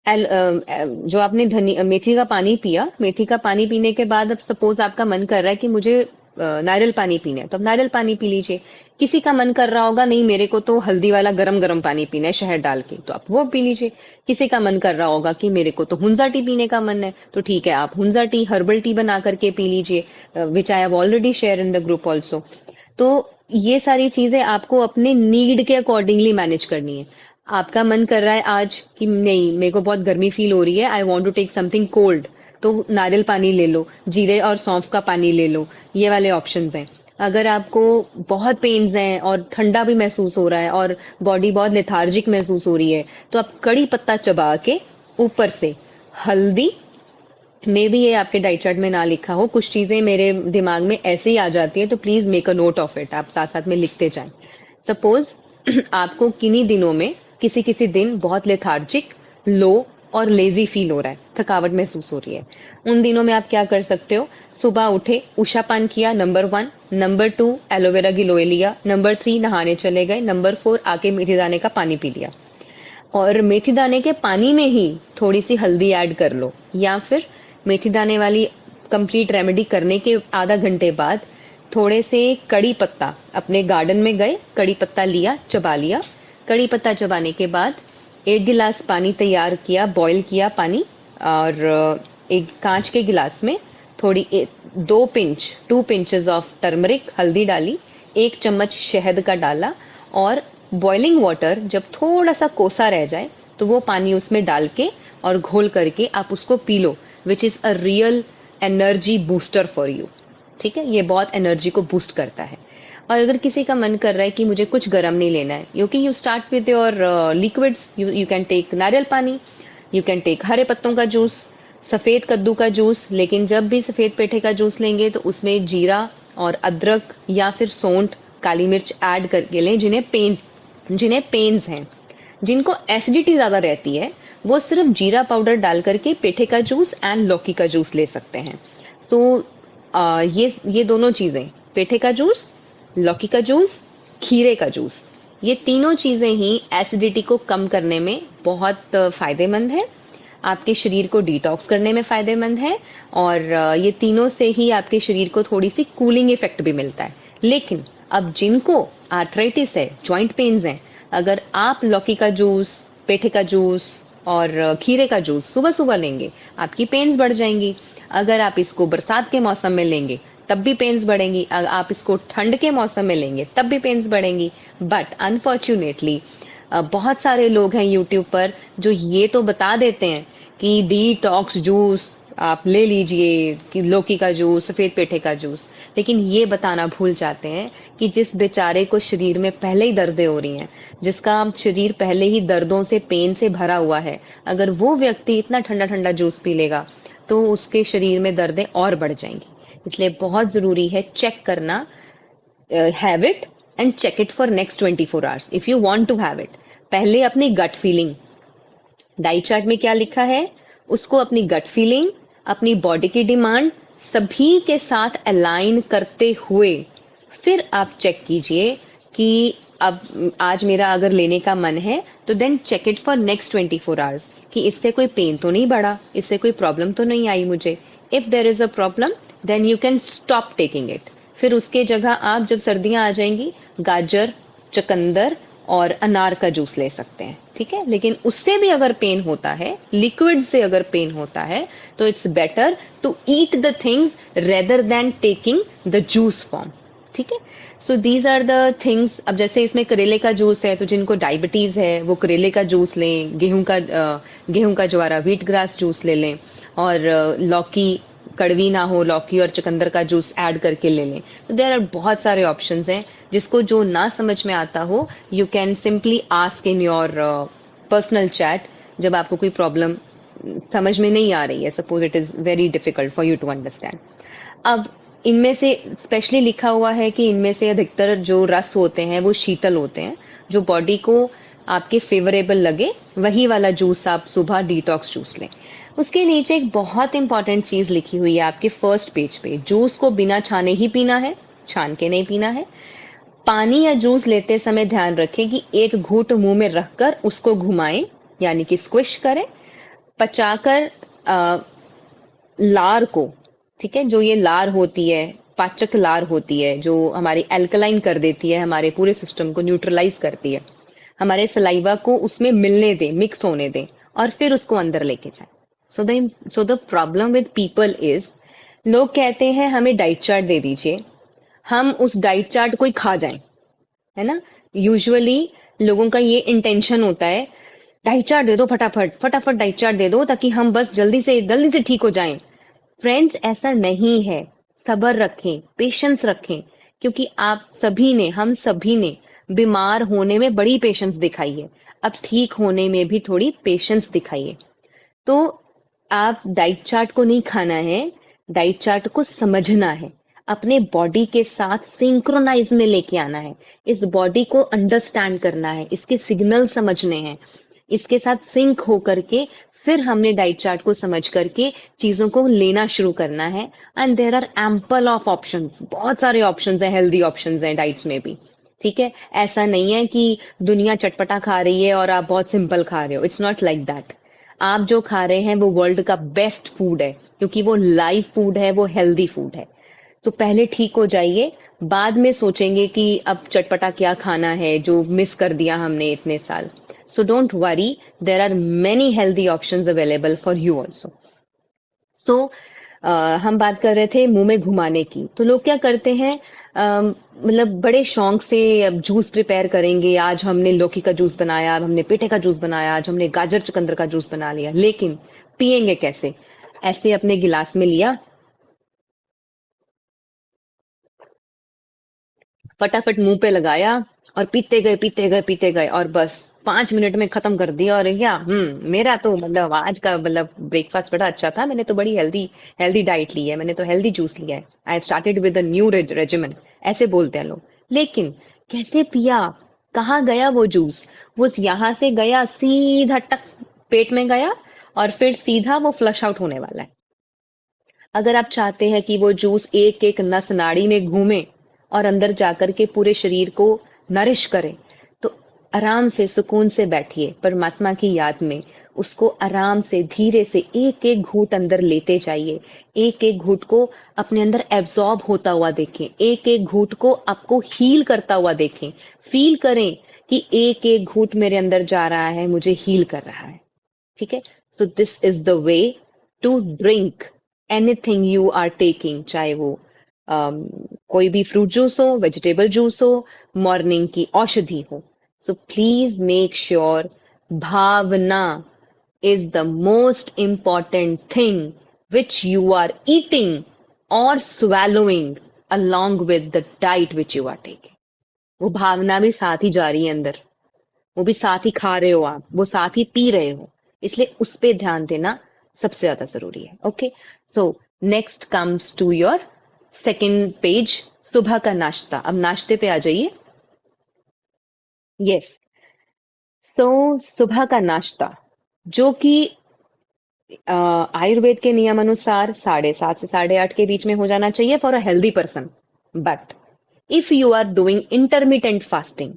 जो आपने मेथी का पानी पिया, मेथी का पानी पीने के बाद अब सपोज आपका मन कर रहा है कि मुझे नारियल पानी पीना है, तो अब नारियल पानी पी लीजिए। किसी का मन कर रहा होगा नहीं मेरे को तो हल्दी वाला गरम गरम पानी पीना है शहद डाल के, तो आप वो पी लीजिए। किसी का मन कर रहा होगा कि मेरे को तो हुंजा टी पीने का मन है, तो ठीक है आप हुंजा टी, हर्बल टी बना करके पी लीजिए, which I have already share in the group also. तो ये सारी चीजें आपको अपने नीड के अकॉर्डिंगली मैनेज करनी है। आपका मन कर रहा है आज कि नहीं मेरे को बहुत गर्मी फील हो रही है, I want to take something cold, तो नारियल पानी ले लो, जीरे और सौंफ का पानी ले लो, ये वाले ऑप्शंस हैं। अगर आपको बहुत पेन्स हैं और ठंडा भी महसूस हो रहा है और बॉडी बहुत लेथार्जिक महसूस हो रही है, तो आप कड़ी पत्ता चबा के ऊपर से हल्दी, मे भी ये आपके डाइट चार्ट में ना लिखा हो, कुछ चीजें मेरे दिमाग में ऐसे ही आ जाती है, तो please make a note of it, आप साथ साथ में लिखते जाएं। सपोज आपको किन्हीं दिनों में किसी किसी दिन बहुत लेथार्जिक, लो और लेजी फील हो रहा है, थकावट महसूस हो रही है, उन दिनों में आप क्या कर सकते हो, सुबह उठे उषा पान किया, नंबर 1, नंबर 2 एलोवेरा गिलोय लिया, नंबर 3 नहाने चले गए, नंबर 4 आके मेथी दाने का पानी पी लिया। और मेथी दाने के पानी में ही थोड़ी सी हल्दी ऐड कर लो, या फिर मेथी दाने वाली कंप्लीट रेमेडी करने के आधा घंटे बाद थोड़े से कड़ी पत्ता, अपने गार्डन में गए, कड़ी पत्ता लिया, चबा लिया, कड़ी पत्ता चबाने के बाद एक गिलास पानी तैयार किया, बॉईल किया पानी, और एक कांच के गिलास में थोड़ी 2 पिंचेस ऑफ टर्मरिक, हल्दी डाली, 1 चम्मच शहद का डाला, और बॉइलिंग वाटर जब थोड़ा सा कोसा रह जाए तो वो पानी उसमें डाल के और घोल करके आप उसको P low, which is a real energy booster for you. ठीक है, ये बहुत एनर्जी को बूस्ट करता है। और अगर किसी का मन कर रहा है कि मुझे कुछ गर्म नहीं लेना है, क्योंकि you start with your liquids, you can take नारियल पानी, यू कैन टेक हरे पत्तों का जूस, सफेद कद्दू का जूस। लेकिन जब भी सफेद पेठे का जूस लेंगे तो उसमें जीरा और अदरक या फिर सौंठ, काली मिर्च ऐड करके लें। जिन्हें पेन्स हैं, जिनको एसिडिटी ज्यादा रहती है, वो सिर्फ जीरा पाउडर डाल करके पेठे का जूस एंड लौकी का जूस ले सकते हैं। सो ये दोनों चीजें, पेठे का जूस, लौकी का जूस, खीरे का जूस, ये तीनों चीजें ही एसिडिटी को कम करने में बहुत फायदेमंद है, आपके शरीर को डिटॉक्स करने में फायदेमंद है, और ये तीनों से ही आपके शरीर को थोड़ी सी कूलिंग इफेक्ट भी मिलता है। लेकिन अब जिनको आर्थराइटिस है, जॉइंट पेन्स हैं, अगर आप लौकी का जूस, पेठे का जूस और खीरे का जूस सुबह सुबह लेंगे, आपकी पेन्स बढ़ जाएंगी। अगर आप इसको बरसात के मौसम में लेंगे तब भी पेन्स बढ़ेंगी, अगर आप इसको ठंड के मौसम में लेंगे तब भी पेन्स बढ़ेंगी। बट अनफॉर्चुनेटली बहुत सारे लोग हैं यूट्यूब पर जो ये तो बता देते हैं कि डिटॉक्स जूस आप ले लीजिए, कि लौकी का जूस, सफेद पेठे का जूस, लेकिन ये बताना भूल जाते हैं कि जिस बेचारे को शरीर में पहले ही दर्दें हो रही हैं, जिसका शरीर पहले ही दर्दों से, पेन से भरा हुआ है, अगर वो व्यक्ति इतना ठंडा ठंडा जूस पी लेगा तो उसके शरीर में दर्दें और बढ़ जाएंगी। इसलिए बहुत जरूरी है चेक करना, have it and check it for next 24 hours if you want to have it. पहले अपनी गट फीलिंग, डाइट चार्ट में क्या लिखा है उसको अपनी गट फीलिंग, अपनी बॉडी की डिमांड सभी के साथ अलाइन करते हुए फिर आप चेक कीजिए कि अब आज मेरा अगर लेने का मन है तो then check it for next 24 hours कि इससे कोई पेन तो नहीं बढ़ा, इससे कोई प्रॉब्लम तो नहीं आई मुझे। If there is a problem then you can stop taking it. फिर उसके जगह आप जब सर्दियां आ जाएंगी, गाजर, चुकंदर और अनार का जूस ले सकते हैं। ठीक है, लेकिन उससे भी अगर पेन होता है, लिक्विड से अगर पेन होता है, तो it's better to eat the things rather than taking the juice form. ठीक है, so these are the things. अब जैसे इसमें करेले का जूस है तो जिनको डायबिटीज है वो करेले का जूस लें, गेहूं का ज्वारा, व्हीट ग्रास जूस ले लें, और लौकी कड़वी ना हो, लौकी और चुकंदर का जूस ऐड करके ले लें। तो देयर आर बहुत सारे ऑप्शंस हैं, जिसको जो ना समझ में आता हो you can simply ask in your personal chat जब आपको कोई प्रॉब्लम समझ में नहीं आ रही है, suppose it is very difficult for you to understand. अब इनमें से स्पेशली लिखा हुआ है कि इनमें से अधिकतर जो रस होते हैं वो शीतल होते हैं, जो बॉडी को आपके फेवरेबल लगे वही वाला जूस आप सुबह डिटॉक्स जूस लें। उसके नीचे एक बहुत इंपॉर्टेंट चीज लिखी हुई है आपके फर्स्ट पेज पे, जूस को बिना छाने ही पीना है, छान के नहीं पीना है। पानी या जूस लेते समय ध्यान रखें कि एक घूंट मुंह में रखकर उसको घुमाएं, यानी कि स्क्विश करें, पचाकर लार को, ठीक है, जो ये लार होती है, पाचक लार होती है, जो हमारी एल्कलाइन कर देती है, हमारे पूरे सिस्टम को न्यूट्रलाइज करती है, हमारे सलाइवा को उसमें मिलने दें, मिक्स होने दें, और फिर उसको अंदर लेके जाएं। So the problem with people is, लोग कहते हैं हमें डाइट चार्ट दे दीजिए, हम उस डाइट चार्ट को ही खा जाएं, है ना। यूजुअली लोगों का ये इंटेंशन होता है, डाइट चार्ट दे दो, फटाफट फटाफट डाइट चार्ट दे दो ताकि हम बस जल्दी से ठीक हो जाएं। फ्रेंड्स, ऐसा नहीं है। सब्र रखें, पेशेंस रखें, क्योंकि आप सभी ने, हम सभी ने बीमार होने में बड़ी पेशेंस दिखाई है, अब ठीक होने में भी थोड़ी पेशेंस दिखाइए। तो आप डाइट चार्ट को नहीं खाना है, डाइट चार्ट को समझना है, अपने बॉडी के साथ सिंक्रोनाइज में लेके आना है, इस बॉडी को अंडरस्टैंड करना है, इसके सिग्नल समझने हैं, इसके साथ सिंक हो करके फिर हमने डाइट चार्ट को समझ करके चीजों को लेना शुरू करना है। And there are ample of options, बहुत सारे ऑप्शंस हैं, हेल्दी ऑप्शंस हैं डाइट्स में भी। ठीक है, ऐसा नहीं है कि दुनिया चटपटा खा रही है और आप बहुत सिंपल खा रहे हो, इट्स नॉट लाइक दैट। आप जो खा रहे हैं वो वर्ल्ड का बेस्ट फूड है, क्योंकि वो लाइव फूड है, वो हेल्दी फूड है। तो पहले ठीक हो जाइए, बाद में सोचेंगे कि अब चटपटा क्या खाना है जो मिस कर दिया हमने इतने साल। So don't worry, there are many healthy options available for you also. सो हम बात कर रहे थे मुंह में घुमाने की। तो लोग क्या करते हैं, मतलब बड़े शौक से अब जूस प्रिपेयर करेंगे। आज हमने लौकी का जूस बनाया, आज हमने पेठे का जूस बनाया, आज हमने गाजर चुकंदर का जूस बना लिया, लेकिन पिएंगे कैसे? ऐसे अपने गिलास में लिया, फटाफट मुंह पे लगाया और पीते गए पीते गए पीते गए और बस 5 मिनट में खत्म कर दिया। और क्या, मेरा तो मतलब आज का मतलब ब्रेकफास्ट बड़ा अच्छा था, मैंने तो बड़ी हेल्दी हेल्दी डाइट ली है, मैंने तो हेल्दी जूस लिया है, I have started with a new regimen, ऐसे बोलते हैं लोग। लेकिन कैसे पिया, कहाँ गया वो जूस? वो यहाँ से गया सीधा टक पेट में गया और फिर सीधा वो फ्लश आउट होने वाला है। अगर आप चाहते हैं कि वो जूस एक एक नस नाड़ी में घूमे और अंदर जाकर के पूरे शरीर को नरिश करे, तो आराम से सुकून से बैठिए परमात्मा की याद में, उसको आराम से धीरे से एक एक घूंट अंदर लेते जाइए, एक एक घूंट को अपने अंदर एब्जॉर्ब होता हुआ देखें, एक एक घूंट को आपको हील करता हुआ देखें, फील करें कि एक एक घूंट मेरे अंदर जा रहा है, मुझे हील कर रहा है। ठीक है, so this is the way to drink anything you are taking, चाहे वो कोई भी फ्रूट जूस हो, वेजिटेबल जूस हो, मॉर्निंग की औषधि हो। So please make sure bhavana is the most important thing which you are eating or swallowing along with the diet which you are taking. वो भावना भी साथ ही जा रही है अंदर, वो भी साथ ही खा रहे हो आप, वो साथ ही पी रहे हो, इसलिए उस पे ध्यान देना सबसे ज्यादा जरूरी है। Okay, so next comes to your second page, सुबह का नाश्ता। अब नाश्ते पे आ जाइए। यस, सो सुबह का नाश्ता जो कि आयुर्वेद के नियम अनुसार 7:30 से 8:30 के बीच में हो जाना चाहिए for a healthy person. But if you are doing intermittent fasting,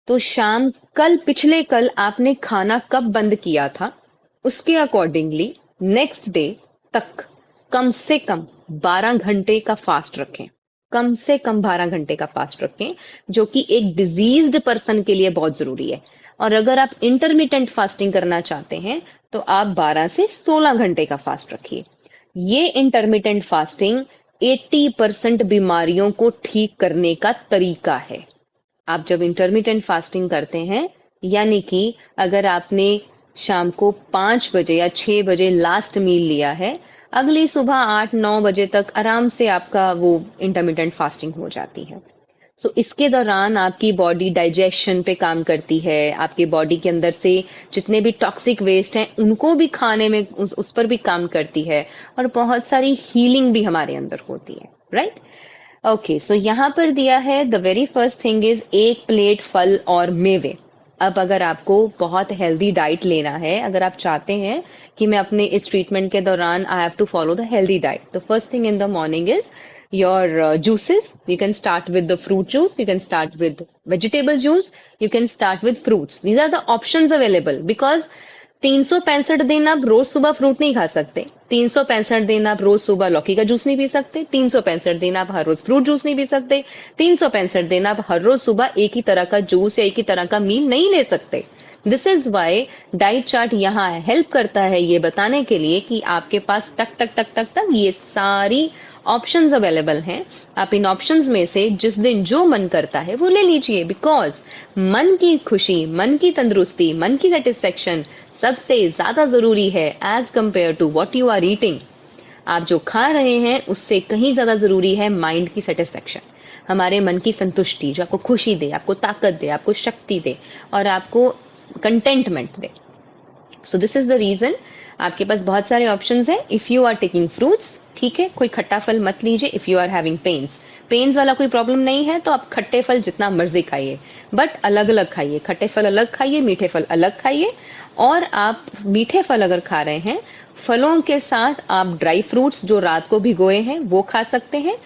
तो शाम पिछले कल आपने खाना कब बंद किया था, उसके अकॉर्डिंगली नेक्स्ट डे तक कम से कम 12 घंटे का फास्ट रखें। कम से कम 12 घंटे का फास्ट रखें, जो कि एक डिजीज्ड पर्सन के लिए बहुत जरूरी है। और अगर आप इंटरमिटेंट फास्टिंग करना चाहते हैं तो आप 12 से 16 घंटे का फास्ट रखिए। ये इंटरमिटेंट फास्टिंग 80% बीमारियों को ठीक करने का तरीका है। आप जब इंटरमिटेंट फास्टिंग करते हैं, यानी कि अगर आपने शाम को 5 बजे या 6 बजे लास्ट मील लिया है, अगली सुबह 8-9 बजे तक आराम से आपका वो इंटरमिटेंट फास्टिंग हो जाती है। सो इसके दौरान आपकी बॉडी डाइजेशन पे काम करती है, आपके बॉडी के अंदर से जितने भी टॉक्सिक वेस्ट हैं उनको भी खाने में उस पर भी काम करती है, और बहुत सारी हीलिंग भी हमारे अंदर होती है। राइट, ओके, सो यहाँ पर दिया है the very first thing is 1 plate फल और मेवे। अब अगर आपको बहुत हेल्दी डाइट लेना है, अगर आप चाहते हैं कि मैं अपने इस ट्रीटमेंट के दौरान I have to follow the healthy diet, तो first thing in the morning is your juices. You can start with the fruit juice, you can start with vegetable juice, you can start with fruits. These are the options available because 365 दिन आप रोज सुबह fruit नहीं खा सकते, 365 दिन आप रोज सुबह लौकी का जूस नहीं पी सकते, 365 दिन आप हर रोज फ्रूट जूस नहीं पी सकते, 365 दिन आप हर रोज सुबह एक ही तरह का जूस या एक ही तरह का मील नहीं ले सकते। This is why diet chart यहाँ हेल्प करता है ये बताने के लिए कि आपके पास टक टक टक टक टक ये सारी ऑप्शंस अवेलेबल हैं। आप इन ऑप्शंस में से जिस दिन जो मन करता है वो ले लीजिए, बिकॉज मन की खुशी, मन की तंदुरुस्ती, मन की सेटिस्फेक्शन सबसे ज्यादा जरूरी है as compare to what you are eating. आप जो खा रहे हैं उससे कहीं ज्यादा जरूरी है माइंड की सेटिस्फेक्शन, हमारे मन की संतुष्टि, जो आपको खुशी दे, आपको ताकत दे, आपको शक्ति दे और आपको कंटेंटमेंट दे। So this is the reason आपके पास बहुत सारे ऑप्शंस हैं। If you are taking fruits, ठीक है, कोई खट्टा फल मत लीजिए। If you are having pains वाला कोई प्रॉब्लम नहीं है तो आप खट्टे फल जितना मर्जी खाइए, बट अलग अलग खाइए। खट्टे फल अलग खाइए, मीठे फल अलग खाइए। और आप मीठे फल अगर खा रहे हैं, फलों के साथ आप ड्राई फ्रूट्स जो रात को भिगोए हैं वो खा सकते हैं।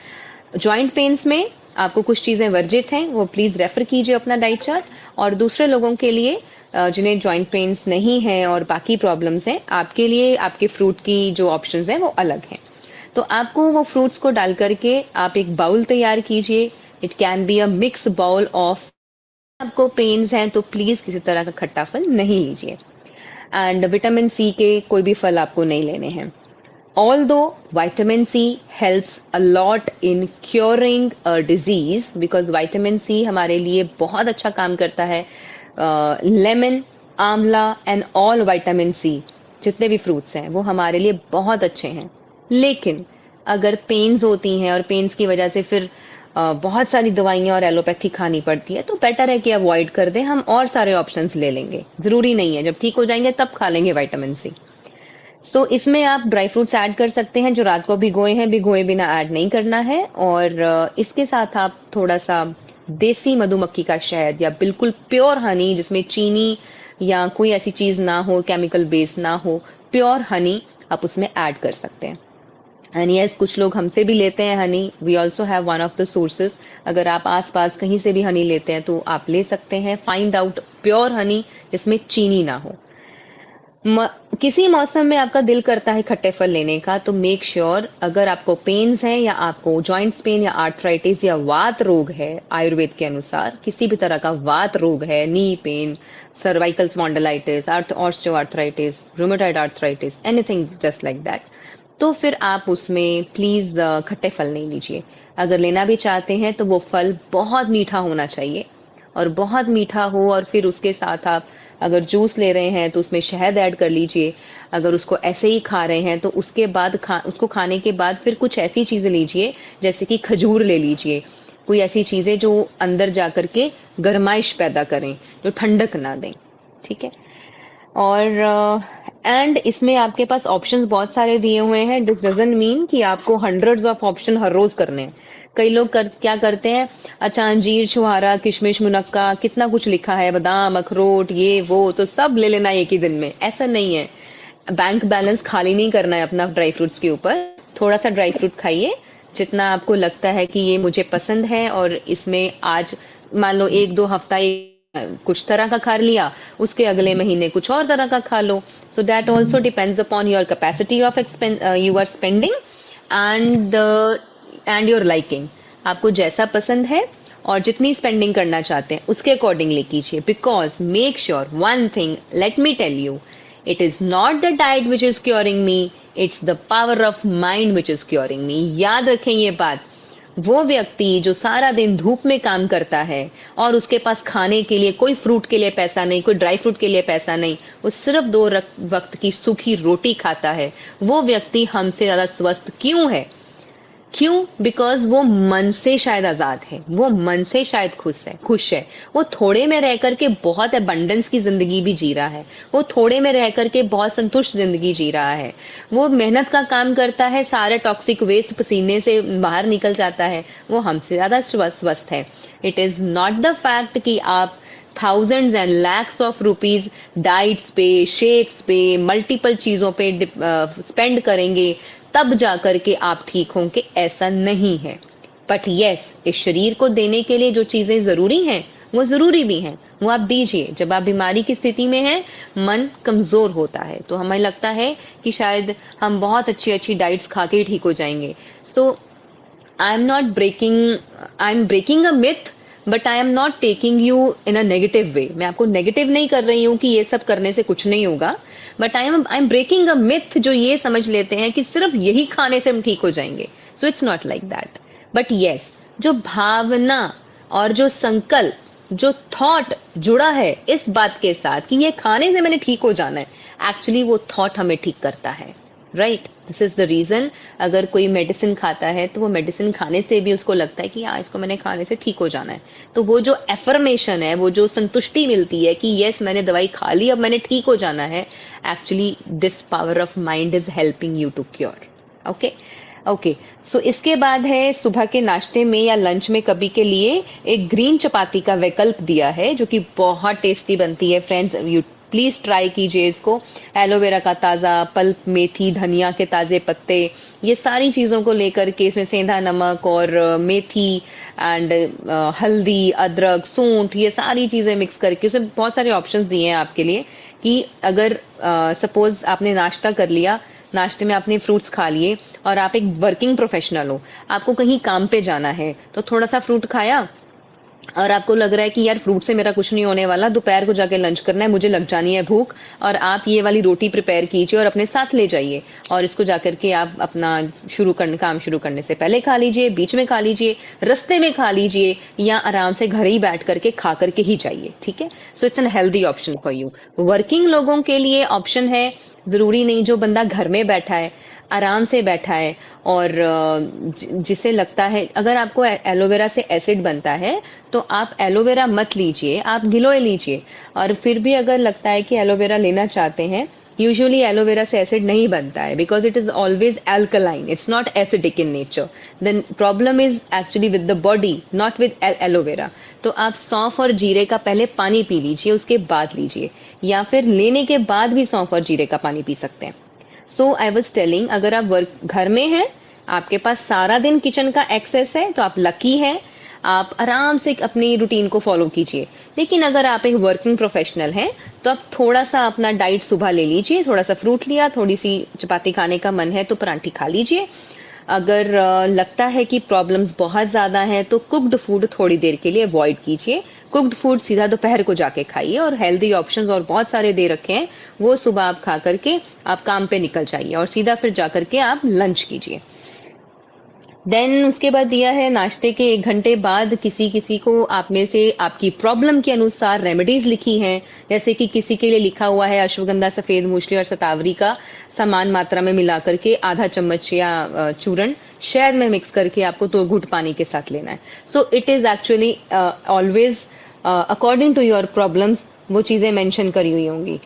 जॉइंट पेन्स में आपको कुछ चीजें वर्जित हैं, वो प्लीज रेफर कीजिए अपना डाइट चार्ट। और दूसरे लोगों के लिए जिन्हें जॉइंट पेन्स नहीं है और बाकी प्रॉब्लम्स हैं, आपके लिए आपके फ्रूट की जो ऑप्शंस हैं वो अलग हैं। तो आपको वो फ्रूट्स को डाल करके आप एक बाउल तैयार कीजिए। It can be a mix bowl of आपको पेन्स हैं तो प्लीज किसी तरह का खट्टा फल नहीं लीजिए। एंड विटामिन सी के कोई भी फल आपको नहीं लेने हैं। Although vitamin C helps a lot in curing a disease because vitamin C हमारे लिए बहुत अच्छा काम करता है। लेमन, आंवला एंड ऑल विटामिन सी जितने भी फ्रूट्स हैं वो हमारे लिए बहुत अच्छे हैं। लेकिन अगर पेन्स होती हैं और पेन्स की वजह से फिर बहुत सारी दवाइयाँ और एलोपैथी खानी पड़ती है तो बेटर है कि अवॉइड कर दें। हम और सारे ऑप्शंस ले लेंगे, जरूरी नहीं है जब ठीक हो जाएंगे तब खा लेंगे विटामिन सी। इसमें आप ड्राई फ्रूट्स ऐड कर सकते हैं जो रात को भिगोए हैं, भिगोए बिना ऐड नहीं करना है। और इसके साथ आप थोड़ा सा देसी मधुमक्खी का शहद या बिल्कुल प्योर हनी जिसमें चीनी या कोई ऐसी चीज ना हो, केमिकल बेस ना हो, प्योर हनी आप उसमें ऐड कर सकते हैं। एंड यस, कुछ लोग हमसे भी लेते हैं honey, we also have one of the sources. अगर आप आसपास कहीं से भी हनी लेते हैं तो आप ले सकते हैं। फाइंड आउट प्योर हनी जिसमें चीनी ना हो। किसी मौसम में आपका दिल करता है खट्टे फल लेने का तो मेक श्योर अगर आपको पेन्स हैं या आपको जॉइंट्स पेन या आर्थराइटिस या वात रोग है, आयुर्वेद के अनुसार किसी भी तरह का वात रोग है, knee pain, cervical spondylitis, osteoarthritis, rheumatoid arthritis, anything just like that, तो फिर आप उसमें प्लीज खट्टे फल नहीं लीजिए। अगर लेना भी चाहते हैं तो वो फल बहुत मीठा होना चाहिए और बहुत मीठा हो, और फिर उसके साथ आप अगर जूस ले रहे हैं तो उसमें शहद ऐड कर लीजिए। अगर उसको ऐसे ही खा रहे हैं तो उसके बाद उसको खाने के बाद फिर कुछ ऐसी चीजें लीजिए जैसे कि खजूर ले लीजिए, कोई ऐसी चीजें जो अंदर जाकर के गर्माइश पैदा करें, जो ठंडक ना दें। ठीक है। और एंड इसमें आपके पास ऑप्शंस बहुत सारे दिए हुए हैं। दिस डजंट मीन कि आपको हंड्रेड्स ऑफ ऑप्शन हर रोज करने हैं। कई लोग क्या करते हैं, अच्छा अंजीर, छुहारा, किशमिश, मुनक्का, कितना कुछ लिखा है, बादाम, अखरोट, ये वो, तो सब ले लेना एक ही दिन में। ऐसा नहीं है। बैंक बैलेंस खाली नहीं करना है अपना ड्राई फ्रूट्स के ऊपर। थोड़ा सा ड्राई फ्रूट खाइए जितना आपको लगता है कि ये मुझे पसंद है, और इसमें आज मान लो एक दो हफ्ता कुछ तरह का खा लिया, उसके अगले महीने कुछ और तरह का खा लो। So that also depends upon your capacity of you are spending and your liking. आपको जैसा पसंद है और जितनी स्पेंडिंग करना चाहते हैं उसके अकॉर्डिंगली कीजिए। Because make sure one thing, let me tell you, it is not the diet which is curing me, it's the power of mind which is curing me. याद रखें ये बात। वो व्यक्ति जो सारा दिन धूप में काम करता है और उसके पास खाने के लिए कोई फ्रूट के लिए पैसा नहीं, कोई ड्राई फ्रूट के लिए पैसा नहीं, वो सिर्फ 2 वक्त की सूखी रोटी खाता है, वो व्यक्ति हमसे ज्यादा स्वस्थ क्यों है? क्यों? बिकॉज वो मन से शायद आजाद है, वो मन से शायद खुश है। वो थोड़े में रह करके बहुत अबंडेंस की जिंदगी भी जी रहा है, वो थोड़े में रह करके बहुत संतुष्ट जिंदगी जी रहा है। वो मेहनत का काम करता है, सारे टॉक्सिक वेस्ट पसीने से बाहर निकल जाता है, वो हमसे ज्यादा स्वस्थ है। It is not the fact कि आप thousands and lakhs of rupees diets पे, शेक्स पे, मल्टीपल चीजों पे स्पेंड करेंगे तब जाकर के आप ठीक होंगे, ऐसा नहीं है। बट यस, इस शरीर को देने के लिए जो चीजें जरूरी हैं वो जरूरी भी हैं, वो आप दीजिए। जब आप बीमारी की स्थिति में हैं, मन कमजोर होता है, तो हमें लगता है कि शायद हम बहुत अच्छी अच्छी डाइट्स खा के ठीक हो जाएंगे। So I am breaking a myth, but I am not taking you in a negative way. मैं आपको नेगेटिव नहीं कर रही हूं कि ये सब करने से कुछ नहीं होगा, but I am breaking a myth जो ये समझ लेते हैं कि सिर्फ यही खाने से हम ठीक हो जाएंगे। So it's not like that. But yes, जो भावना और जो संकल्प, जो थॉट जुड़ा है इस बात के साथ कि ये खाने से मैंने ठीक हो जाना है, एक्चुअली वो थॉट हमें ठीक करता है। Right, this is the reason. अगर कोई मेडिसिन खाता है तो वो मेडिसिन खाने से भी उसको लगता है कि हाँ, इसको मैंने खाने से ठीक हो जाना है। तो वो जो एफर्मेशन है, वो जो संतुष्टि मिलती है कि यस मैंने दवाई खा ली, अब मैंने ठीक हो जाना है, actually this power of mind is helping you to cure. Okay, so इसके बाद है सुबह के नाश्ते में या लंच में कभी के लिए एक ग्रीन चपाती का विकल्प दिया है जो कि बहुत टेस्टी बनती है। फ्रेंड्स, यू प्लीज ट्राई कीजिए इसको। एलोवेरा का ताजा पल्प, मेथी, धनिया के ताजे पत्ते, ये सारी चीजों को लेकर के इसमें सेंधा नमक और मेथी एंड हल्दी, अदरक, सूंठ, ये सारी चीजें मिक्स करके उसमें बहुत सारे ऑप्शंस दिए हैं आपके लिए कि अगर सपोज आपने नाश्ता कर लिया, नाश्ते में आपने फ्रूट्स खा लिए और आप एक वर्किंग प्रोफेशनल हो, आपको कहीं काम पे जाना है, तो थोड़ा सा फ्रूट खाया, और आपको लग रहा है कि यार फ्रूट से मेरा कुछ नहीं होने वाला, दोपहर को जाके लंच करना है, मुझे लग जानी है भूख, और आप ये वाली रोटी प्रिपेयर कीजिए और अपने साथ ले जाइए, और इसको जाकर के आप अपना काम शुरू करने से पहले खा लीजिए, बीच में खा लीजिए, रास्ते में खा लीजिए, या आराम से घर ही बैठ करके खा करके ही जाइए, ठीक है। So it's an healthy option for you. Working लोगों के लिए ऑप्शन है, जरूरी नहीं, जो बंदा घर में बैठा है, आराम से बैठा है, और जिसे लगता है, अगर आपको एलोवेरा से एसिड बनता है तो आप एलोवेरा मत लीजिए, आप गिलोय लीजिए। और फिर भी अगर लगता है कि एलोवेरा लेना चाहते हैं, यूजुअली एलोवेरा से एसिड नहीं बनता है, because it is always alkaline, it's not acidic in nature. Then problem is actually with the body, not with aloe vera. तो आप सौंफ और जीरे का पहले पानी पी लीजिए, उसके बाद लीजिए, या फिर लेने के बाद भी सौंफ और जीरे का पानी पी सकते हैं। सो आई वॉज टेलिंग, अगर आप घर में हैं, आपके पास सारा दिन किचन का एक्सेस है, तो आप लकी हैं, आप आराम से अपनी रूटीन को फॉलो कीजिए। लेकिन अगर आप एक वर्किंग प्रोफेशनल हैं, तो आप थोड़ा सा अपना डाइट सुबह ले लीजिए, थोड़ा सा फ्रूट लिया, थोड़ी सी चपाती खाने का मन है तो परांठी खा लीजिए। अगर लगता है कि प्रॉब्लम्स बहुत ज्यादा हैं, तो कुक्ड फूड थोड़ी देर के लिए अवॉइड कीजिए। कुक्ड फूड सीधा दोपहर को जाके खाइए, और हेल्दी ऑप्शंस और बहुत सारे दे रखे हैं, वो सुबह आप खा करके आप काम पे निकल जाइए, और सीधा फिर जा करके आप लंच कीजिए। देन उसके बाद दिया है नाश्ते के 1 घंटे बाद, किसी किसी को आप में से आपकी प्रॉब्लम के अनुसार रेमेडीज लिखी हैं, जैसे कि किसी के लिए लिखा हुआ है अश्वगंधा, सफेद मूसली और शतावरी का समान मात्रा में मिला करके आधा चम्मच या चूर्ण शहद में मिक्स करके आपको 2 घूंट पानी के साथ लेना है। So it is actually always according to your problems वो चीजें मेंशन करी हुई होंगी।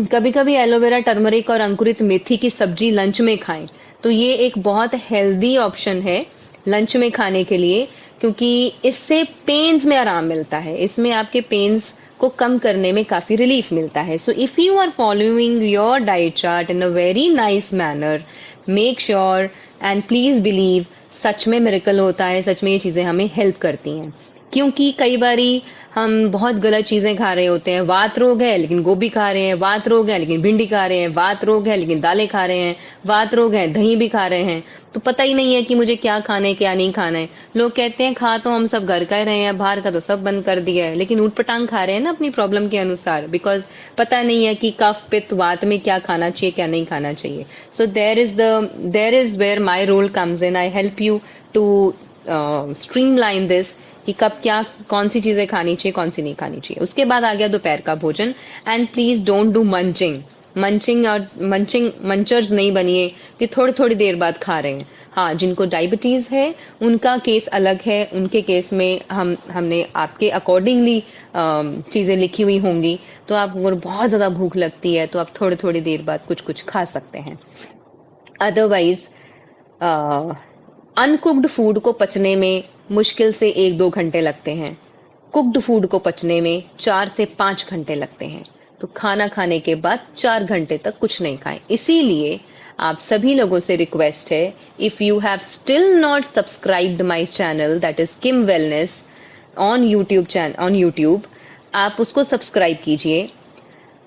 कभी कभी एलोवेरा, टर्मरिक और अंकुरित मेथी की सब्जी लंच में खाएं, तो ये एक बहुत हेल्दी ऑप्शन है लंच में खाने के लिए, क्योंकि इससे पेन्स में आराम मिलता है, इसमें आपके पेन्स को कम करने में काफी रिलीफ मिलता है। So if you are following your diet chart in a very nice manner, make sure and please believe, सच में मिरेकल होता है, सच में ये चीजें हमें हेल्प करती हैं। क्योंकि कई बारी हम बहुत गलत चीजें खा रहे होते हैं, वात रोग है लेकिन गोभी खा रहे हैं, वात रोग है लेकिन भिंडी खा रहे हैं, वात रोग है लेकिन दालें खा रहे हैं, वात रोग है दही भी खा रहे हैं, तो पता ही नहीं है कि मुझे क्या खाना है क्या नहीं खाना है। लोग कहते हैं खा तो हम सब घर का ही रहे हैं, बाहर का तो सब बंद कर दिया है, लेकिन ऊट पटांग खा रहे हैं ना अपनी प्रॉब्लम के अनुसार, बिकॉज पता नहीं है कि कफ पित्त वात में क्या खाना चाहिए क्या नहीं खाना चाहिए। So there is where my role comes in, I help you to streamline this, कि कब क्या कौन सी चीजें खानी चाहिए कौन सी नहीं खानी चाहिए। उसके बाद आ गया दोपहर का भोजन, एंड प्लीज डोंट डू मंचर्स नहीं बनिए कि थोड़ी थोड़ी देर बाद खा रहे हैं। हाँ, जिनको डायबिटीज है उनका केस अलग है, उनके केस में हमने आपके अकॉर्डिंगली चीजें लिखी हुई होंगी, तो आपको अगर बहुत ज्यादा भूख लगती है तो आप थोड़ी थोड़ी देर बाद कुछ कुछ खा सकते हैं। अदरवाइज अनकुक्ड फूड को पचने में मुश्किल से 1-2 घंटे लगते हैं, कुक्ड फूड को पचने में 4 से 5 घंटे लगते हैं। तो खाना खाने के बाद 4 घंटे तक कुछ नहीं खाएं। इसीलिए आप सभी लोगों से रिक्वेस्ट है, if you have still not subscribed my channel that is Kim wellness on YouTube, आप उसको सब्सक्राइब कीजिए।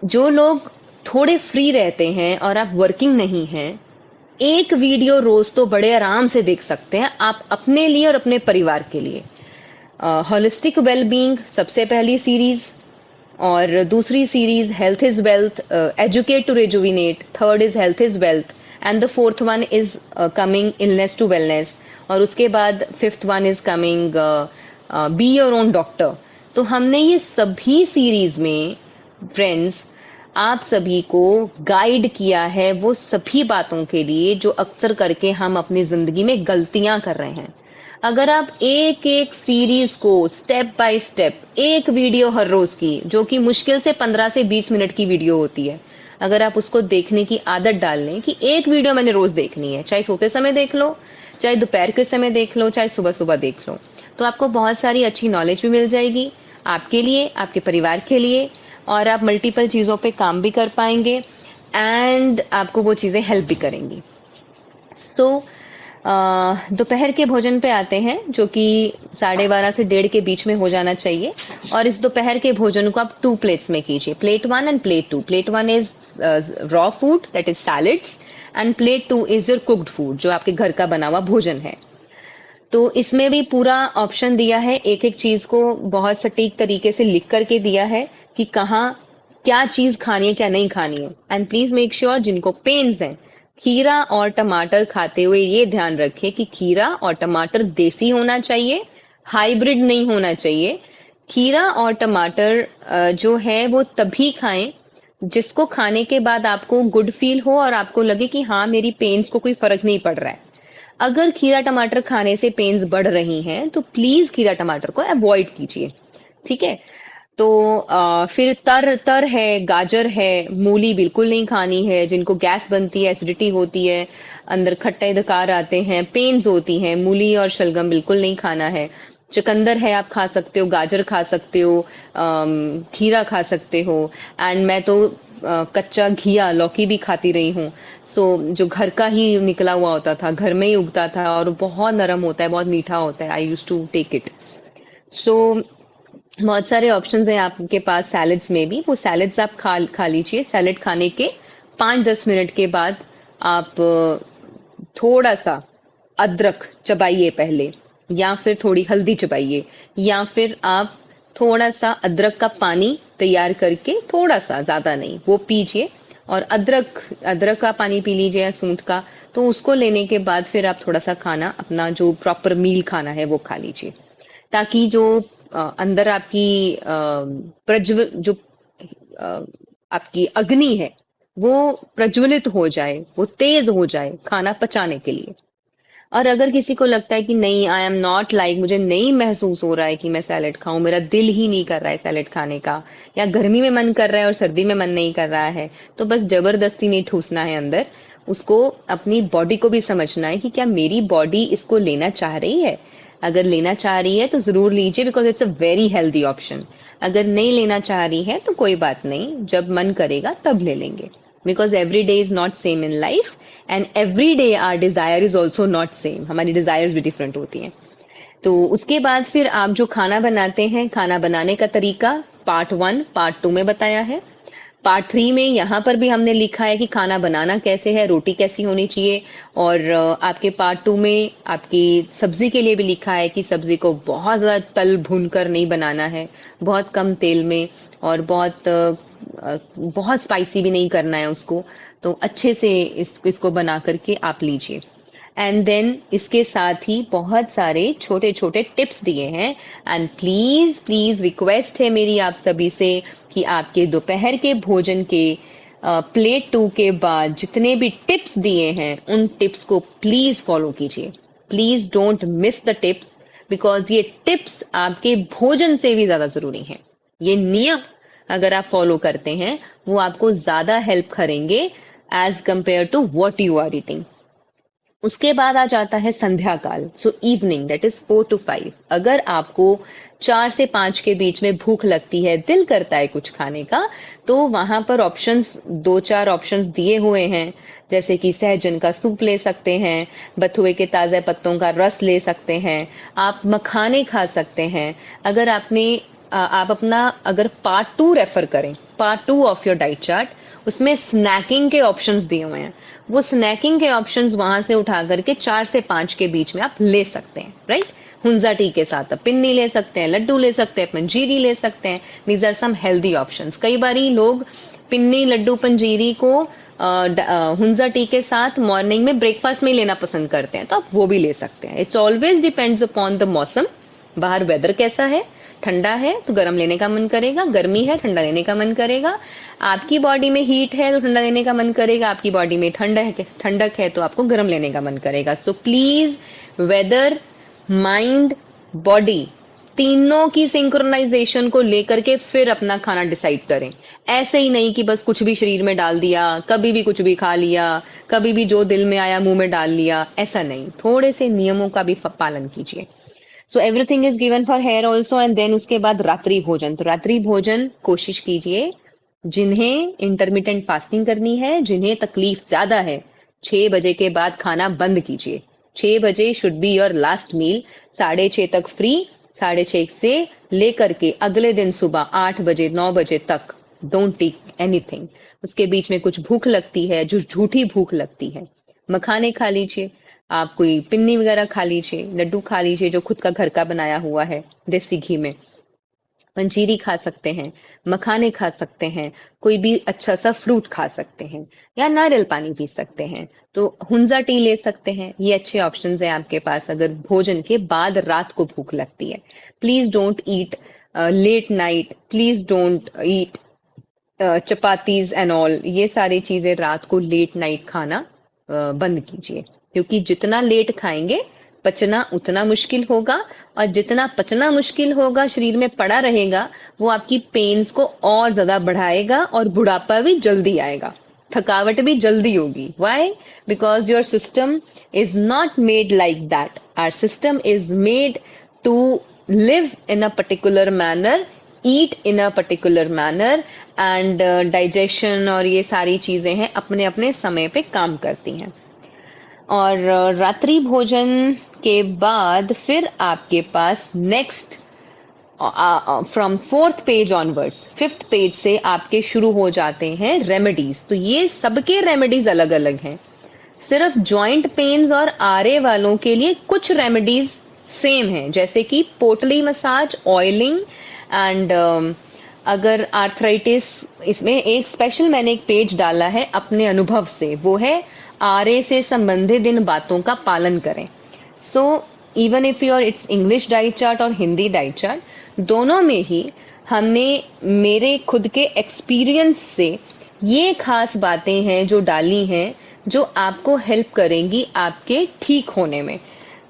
जो लोग थोड़े फ्री रहते हैं और आप वर्किंग नहीं हैं, एक वीडियो रोज तो बड़े आराम से देख सकते हैं आप, अपने लिए और अपने परिवार के लिए। होलिस्टिक वेलबींग सबसे पहली सीरीज, और दूसरी series health is wealth, educate to rejuvenate, third is health is wealth, and the fourth one is coming illness to wellness, और उसके बाद fifth one is coming be your own doctor. तो हमने ये सभी सीरीज में फ्रेंड्स आप सभी को गाइड किया है वो सभी बातों के लिए जो अक्सर करके हम अपनी जिंदगी में गलतियां कर रहे हैं। अगर आप एक एक सीरीज को स्टेप बाय स्टेप, एक वीडियो हर रोज की, जो कि मुश्किल से 15 से 20 मिनट की वीडियो होती है, अगर आप उसको देखने की आदत डाल लें कि एक वीडियो मैंने रोज देखनी है, चाहे सोते समय देख लो, चाहे दोपहर के समय देख लो, चाहे सुबह सुबह देख लो, तो आपको बहुत सारी अच्छी नॉलेज भी मिल जाएगी आपके लिए, आपके परिवार के लिए, और आप मल्टीपल चीजों पे काम भी कर पाएंगे, एंड आपको वो चीजें हेल्प भी करेंगी। सो दोपहर के भोजन पे आते हैं, जो कि 12:30 से 1:30 के बीच में हो जाना चाहिए। और इस दोपहर के भोजन को आप 2 प्लेट्स में कीजिए, plate 1 end plate 2। Plate 1 is raw food that is salads, end plate 2 is your cooked food, जो आपके घर का बना हुआ भोजन है। तो इसमें भी पूरा ऑप्शन दिया है, एक एक चीज को बहुत सटीक तरीके से लिख करके दिया है कि कहाँ क्या चीज खानी है क्या नहीं खानी है। एंड प्लीज मेक श्योर जिनको पेन्स हैं, खीरा और टमाटर खाते हुए ये ध्यान रखें कि खीरा और टमाटर देसी होना चाहिए, हाइब्रिड नहीं होना चाहिए। खीरा और टमाटर जो है वो तभी खाएं जिसको खाने के बाद आपको गुड फील हो और आपको लगे कि हाँ मेरी पेन्स को कोई फर्क नहीं पड़ रहा है। अगर खीरा टमाटर खाने से पेन्स बढ़ रही हैं तो प्लीज खीरा टमाटर को अवॉइड कीजिए, ठीक है। तो फिर तर तर है, गाजर है, मूली बिल्कुल नहीं खानी है। जिनको गैस बनती है, एसिडिटी होती है, अंदर खट्टे डकार आते हैं, पेन्स होती हैं, मूली और शलगम बिल्कुल नहीं खाना है। चुकंदर है, आप खा सकते हो, गाजर खा सकते हो, खीरा खा सकते हो। एंड मैं तो कच्चा घिया लौकी भी खाती रही हूँ। सो जो घर का ही निकला हुआ होता था, घर में ही उगता था और बहुत नरम होता है, बहुत मीठा होता है। आई यूज टू टेक इट। सो बहुत सारे ऑप्शंस हैं आपके पास सैलड्स में भी। वो सैलड्स आप खा लीजिए। सैलड खाने के 5-10 मिनट के बाद आप थोड़ा सा अदरक चबाइए पहले, या फिर थोड़ी हल्दी चबाइए, या फिर आप थोड़ा सा अदरक का पानी तैयार करके, थोड़ा सा, ज्यादा नहीं, वो पीजिए। और अदरक अदरक का पानी पी लीजिए या सूंठ का। तो उसको लेने के बाद फिर आप थोड़ा सा खाना, अपना जो प्रॉपर मील खाना है वो खा लीजिए, ताकि जो अंदर आपकी प्रज्वल जो अ, आपकी अग्नि है वो प्रज्वलित हो जाए, वो तेज हो जाए खाना पचाने के लिए। और अगर किसी को लगता है कि नहीं, आई एम नॉट लाइक, मुझे नहीं महसूस हो रहा है कि मैं सैलेड खाऊं, मेरा दिल ही नहीं कर रहा है सैलेड खाने का, या गर्मी में मन कर रहा है और सर्दी में मन नहीं कर रहा है, तो बस जबरदस्ती नहीं ठूसना है अंदर। उसको अपनी बॉडी को भी समझना है कि क्या मेरी बॉडी इसको लेना चाह रही है। अगर लेना चाह रही है तो जरूर लीजिए, because it's a very healthy option. अगर नहीं लेना चाह रही है तो कोई बात नहीं, जब मन करेगा तब ले लेंगे। Because every day is not same in life, and every day our desire is also not same. हमारी डिजायर्स भी डिफरेंट होती हैं। तो उसके बाद फिर आप जो खाना बनाते हैं, खाना बनाने का तरीका पार्ट 1 पार्ट 2 में बताया है। पार्ट 3 में यहाँ पर भी हमने लिखा है कि खाना बनाना कैसे है, रोटी कैसी होनी चाहिए। और आपके पार्ट 2 में आपकी सब्जी के लिए भी लिखा है कि सब्जी को बहुत ज्यादा तल भून कर नहीं बनाना है, बहुत कम तेल में, और बहुत स्पाइसी भी नहीं करना है उसको। तो अच्छे से इसको बना करके आप लीजिए। एंड देन इसके साथ ही बहुत सारे छोटे छोटे टिप्स दिए हैं। एंड प्लीज प्लीज रिक्वेस्ट है मेरी आप सभी से कि आपके दोपहर के भोजन के प्लेट 2 के बाद जितने भी टिप्स दिए हैं उन टिप्स को प्लीज फॉलो कीजिए। Please don't miss the tips, because ये टिप्स आपके भोजन से भी ज्यादा जरूरी हैं। ये नियम अगर आप फॉलो करते हैं वो आपको ज्यादा हेल्प करेंगे as compare to what you are eating. उसके बाद आ जाता है संध्या काल, so evening, that is 4 to 5। अगर आपको 4 से 5 के बीच में भूख लगती है, दिल करता है कुछ खाने का, तो वहां पर ऑप्शंस, 2-4 ऑप्शंस दिए हुए हैं। जैसे कि सहजन का सूप ले सकते हैं, बथुए के ताजे पत्तों का रस ले सकते हैं, आप मखाने खा सकते हैं। अगर आप अपना अगर पार्ट 2 रेफर करें, part 2 of your diet chart, उसमें स्नैकिंग के ऑप्शंस दिए हुए हैं। वो स्नैकिंग के ऑप्शंस वहां से उठा करके 4 से 5 के बीच में आप ले सकते हैं, राइट। हुंजा टी के साथ आप पिन्नी ले सकते हैं, लड्डू ले सकते हैं, पंजीरी ले सकते हैं। These are some healthy options. कई बारी लोग पिन्नी, लड्डू, पंजीरी को हुंजा टी के साथ मॉर्निंग में ब्रेकफास्ट में ही लेना पसंद करते हैं, तो आप वो भी ले सकते हैं। It's always depends upon the मौसम। बाहर वेदर कैसा है, ठंडा है तो गर्म लेने का मन करेगा, गर्मी है ठंडा लेने का मन करेगा। आपकी बॉडी में हीट है तो ठंडा लेने का मन करेगा, आपकी बॉडी में ठंडक है तो आपको गर्म लेने का मन करेगा। So please, weather, mind, body, तीनों की सिंक्रोनाइजेशन को लेकर के फिर अपना खाना डिसाइड करें। ऐसे ही नहीं कि बस कुछ भी शरीर में डाल दिया, कभी भी कुछ भी खा लिया, कभी भी जो दिल में आया मुंह में डाल लिया, ऐसा नहीं। थोड़े से नियमों का भी पालन कीजिए। So everything is given for here also. And then उसके बाद रात्रि भोजन। तो रात्रि भोजन कोशिश कीजिए, जिन्हें इंटरमिटेंट फास्टिंग करनी है, जिन्हें तकलीफ ज्यादा है, 6 बजे के बाद खाना बंद कीजिए। 6 बजे should be your last meal. 6:30 तक फ्री, 6:30 से लेकर के अगले दिन सुबह 8 बजे 9 बजे तक डोंट टेक एनीथिंग। उसके बीच में कुछ भूख लगती है, जो झूठी भूख लगती है, मखाने खा लीजिए, आप कोई पिन्नी वगैरह खा लीजिए, लड्डू खा लीजिए जो खुद का घर का बनाया हुआ है देसी घी में। पंजीरी खा सकते हैं, मखाने खा सकते हैं, कोई भी अच्छा सा फ्रूट खा सकते हैं, या नारियल पानी पी सकते हैं। तो हुंजा टी ले सकते हैं। ये अच्छे ऑप्शंस हैं आपके पास अगर भोजन के बाद रात को भूख लगती है। Please don't eat late night, please don't eat chapatis and all. ये सारी चीजें रात को लेट नाइट खाना बंद कीजिए, क्योंकि जितना लेट खाएंगे पचना उतना मुश्किल होगा, और जितना पचना मुश्किल होगा शरीर में पड़ा रहेगा वो आपकी पेन्स को और ज्यादा बढ़ाएगा, और बुढ़ापा भी जल्दी आएगा, थकावट भी जल्दी होगी। Why? Because your system is not made like that. Our system is made to live in a particular manner, eat in a particular manner, and digestion और ये सारी चीजें हैं अपने अपने समय पे काम करती हैं। और रात्रि भोजन के बाद फिर आपके पास next from fourth page onwards, fifth page से आपके शुरू हो जाते हैं रेमेडीज। तो ये सबके रेमेडीज अलग अलग हैं। सिर्फ जॉइंट पेन्स और आरए वालों के लिए कुछ रेमेडीज सेम है, जैसे कि पोटली मसाज, ऑयलिंग एंड अगर आर्थराइटिस, इसमें एक स्पेशल मैंने एक पेज डाला है अपने अनुभव से, वो है आरए से संबंधित इन बातों का पालन करें। So even if your it's English diet chart और हिंदी डाइट चार्ट, दोनों में ही हमने मेरे खुद के एक्सपीरियंस से ये खास बातें हैं जो डाली हैं, जो आपको हेल्प करेंगी आपके ठीक होने में।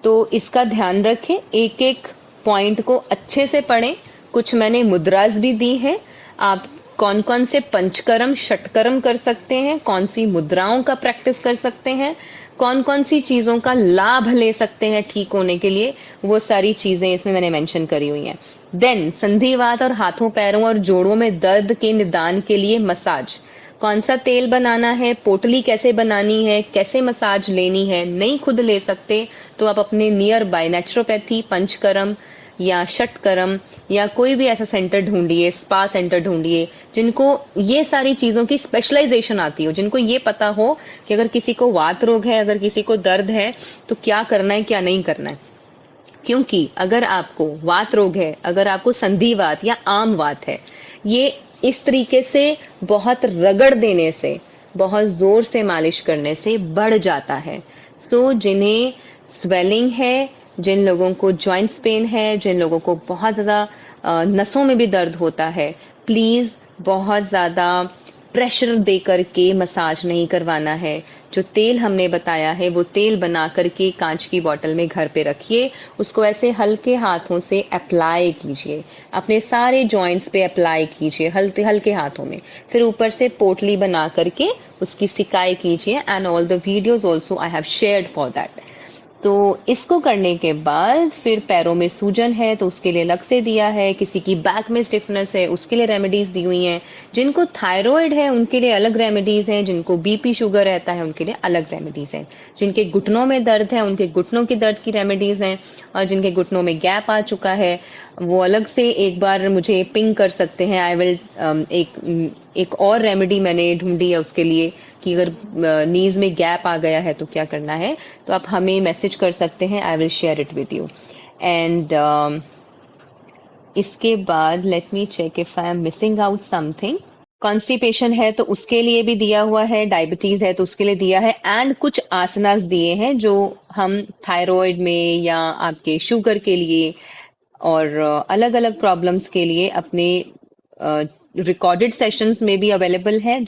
तो इसका ध्यान रखें, एक एक पॉइंट को अच्छे से पढ़ें। कुछ मैंने मुद्रास भी दी हैं, आप कौन कौन से पंचकर्म षटकर्म कर सकते हैं, कौन सी मुद्राओं का प्रैक्टिस कर सकते हैं, कौन कौन सी चीजों का लाभ ले सकते हैं ठीक होने के लिए, वो सारी चीजें इसमें मैंने मेंशन करी हुई हैं। देन संधिवात और हाथों पैरों और जोड़ों में दर्द के निदान के लिए मसाज, कौन सा तेल बनाना है, पोटली कैसे बनानी है, कैसे मसाज लेनी है, नहीं खुद ले सकते तो आप अपने नियर बाय नेचुरोपैथी, पंचकर्म या षटकर्म या कोई भी ऐसा सेंटर ढूंढिए, स्पा सेंटर ढूंढिए जिनको ये सारी चीजों की स्पेशलाइजेशन आती हो, जिनको ये पता हो कि अगर किसी को वात रोग है, अगर किसी को दर्द है तो क्या करना है क्या नहीं करना है। क्योंकि अगर आपको वात रोग है, अगर आपको संधिवात या आम वात है, ये इस तरीके से बहुत रगड़ देने से, बहुत जोर से मालिश करने से बढ़ जाता है। सो जिन्हें स्वेलिंग है, जिन लोगों को जॉइंट्स पेन है, जिन लोगों को बहुत ज्यादा नसों में भी दर्द होता है, प्लीज बहुत ज्यादा प्रेशर दे करके मसाज नहीं करवाना है। जो तेल हमने बताया है वो तेल बना करके कांच की बोतल में घर पे रखिए, उसको ऐसे हल्के हाथों से अप्लाई कीजिए, अपने सारे जॉइंट्स पे अप्लाई कीजिए हल्के हल्के हाथों में। फिर ऊपर से पोटली बना करके उसकी सिकाई कीजिए, and all the videos also I have shared for that. तो इसको करने के बाद फिर पैरों में सूजन है तो उसके लिए अलग से दिया है, किसी की बैक में स्टिफनेस है उसके लिए रेमेडीज दी हुई हैं, जिनको थायराइड है उनके लिए अलग रेमेडीज हैं, जिनको बीपी शुगर रहता है उनके लिए अलग रेमेडीज हैं, जिनके घुटनों में दर्द है उनके घुटनों की दर्द की रेमेडीज हैं, और जिनके घुटनों में गैप आ चुका है वो अलग से एक बार मुझे पिंग कर सकते हैं। आई विल एक और रेमेडी मैंने ढूंढी है उसके लिए कि अगर नीज में गैप आ गया है तो क्या करना है, तो आप हमें मैसेज कर सकते हैं, I will share it with you. And इसके बाद let me check if I am missing out something. Constipation है तो उसके लिए भी दिया हुआ है, डायबिटीज है तो उसके लिए दिया है, एंड कुछ आसनास दिए हैं जो हम थायराइड में या आपके शुगर के लिए और अलग अलग प्रॉब्लम्स के लिए अपने रिकॉर्डेड सेशंस में भी अवेलेबल है।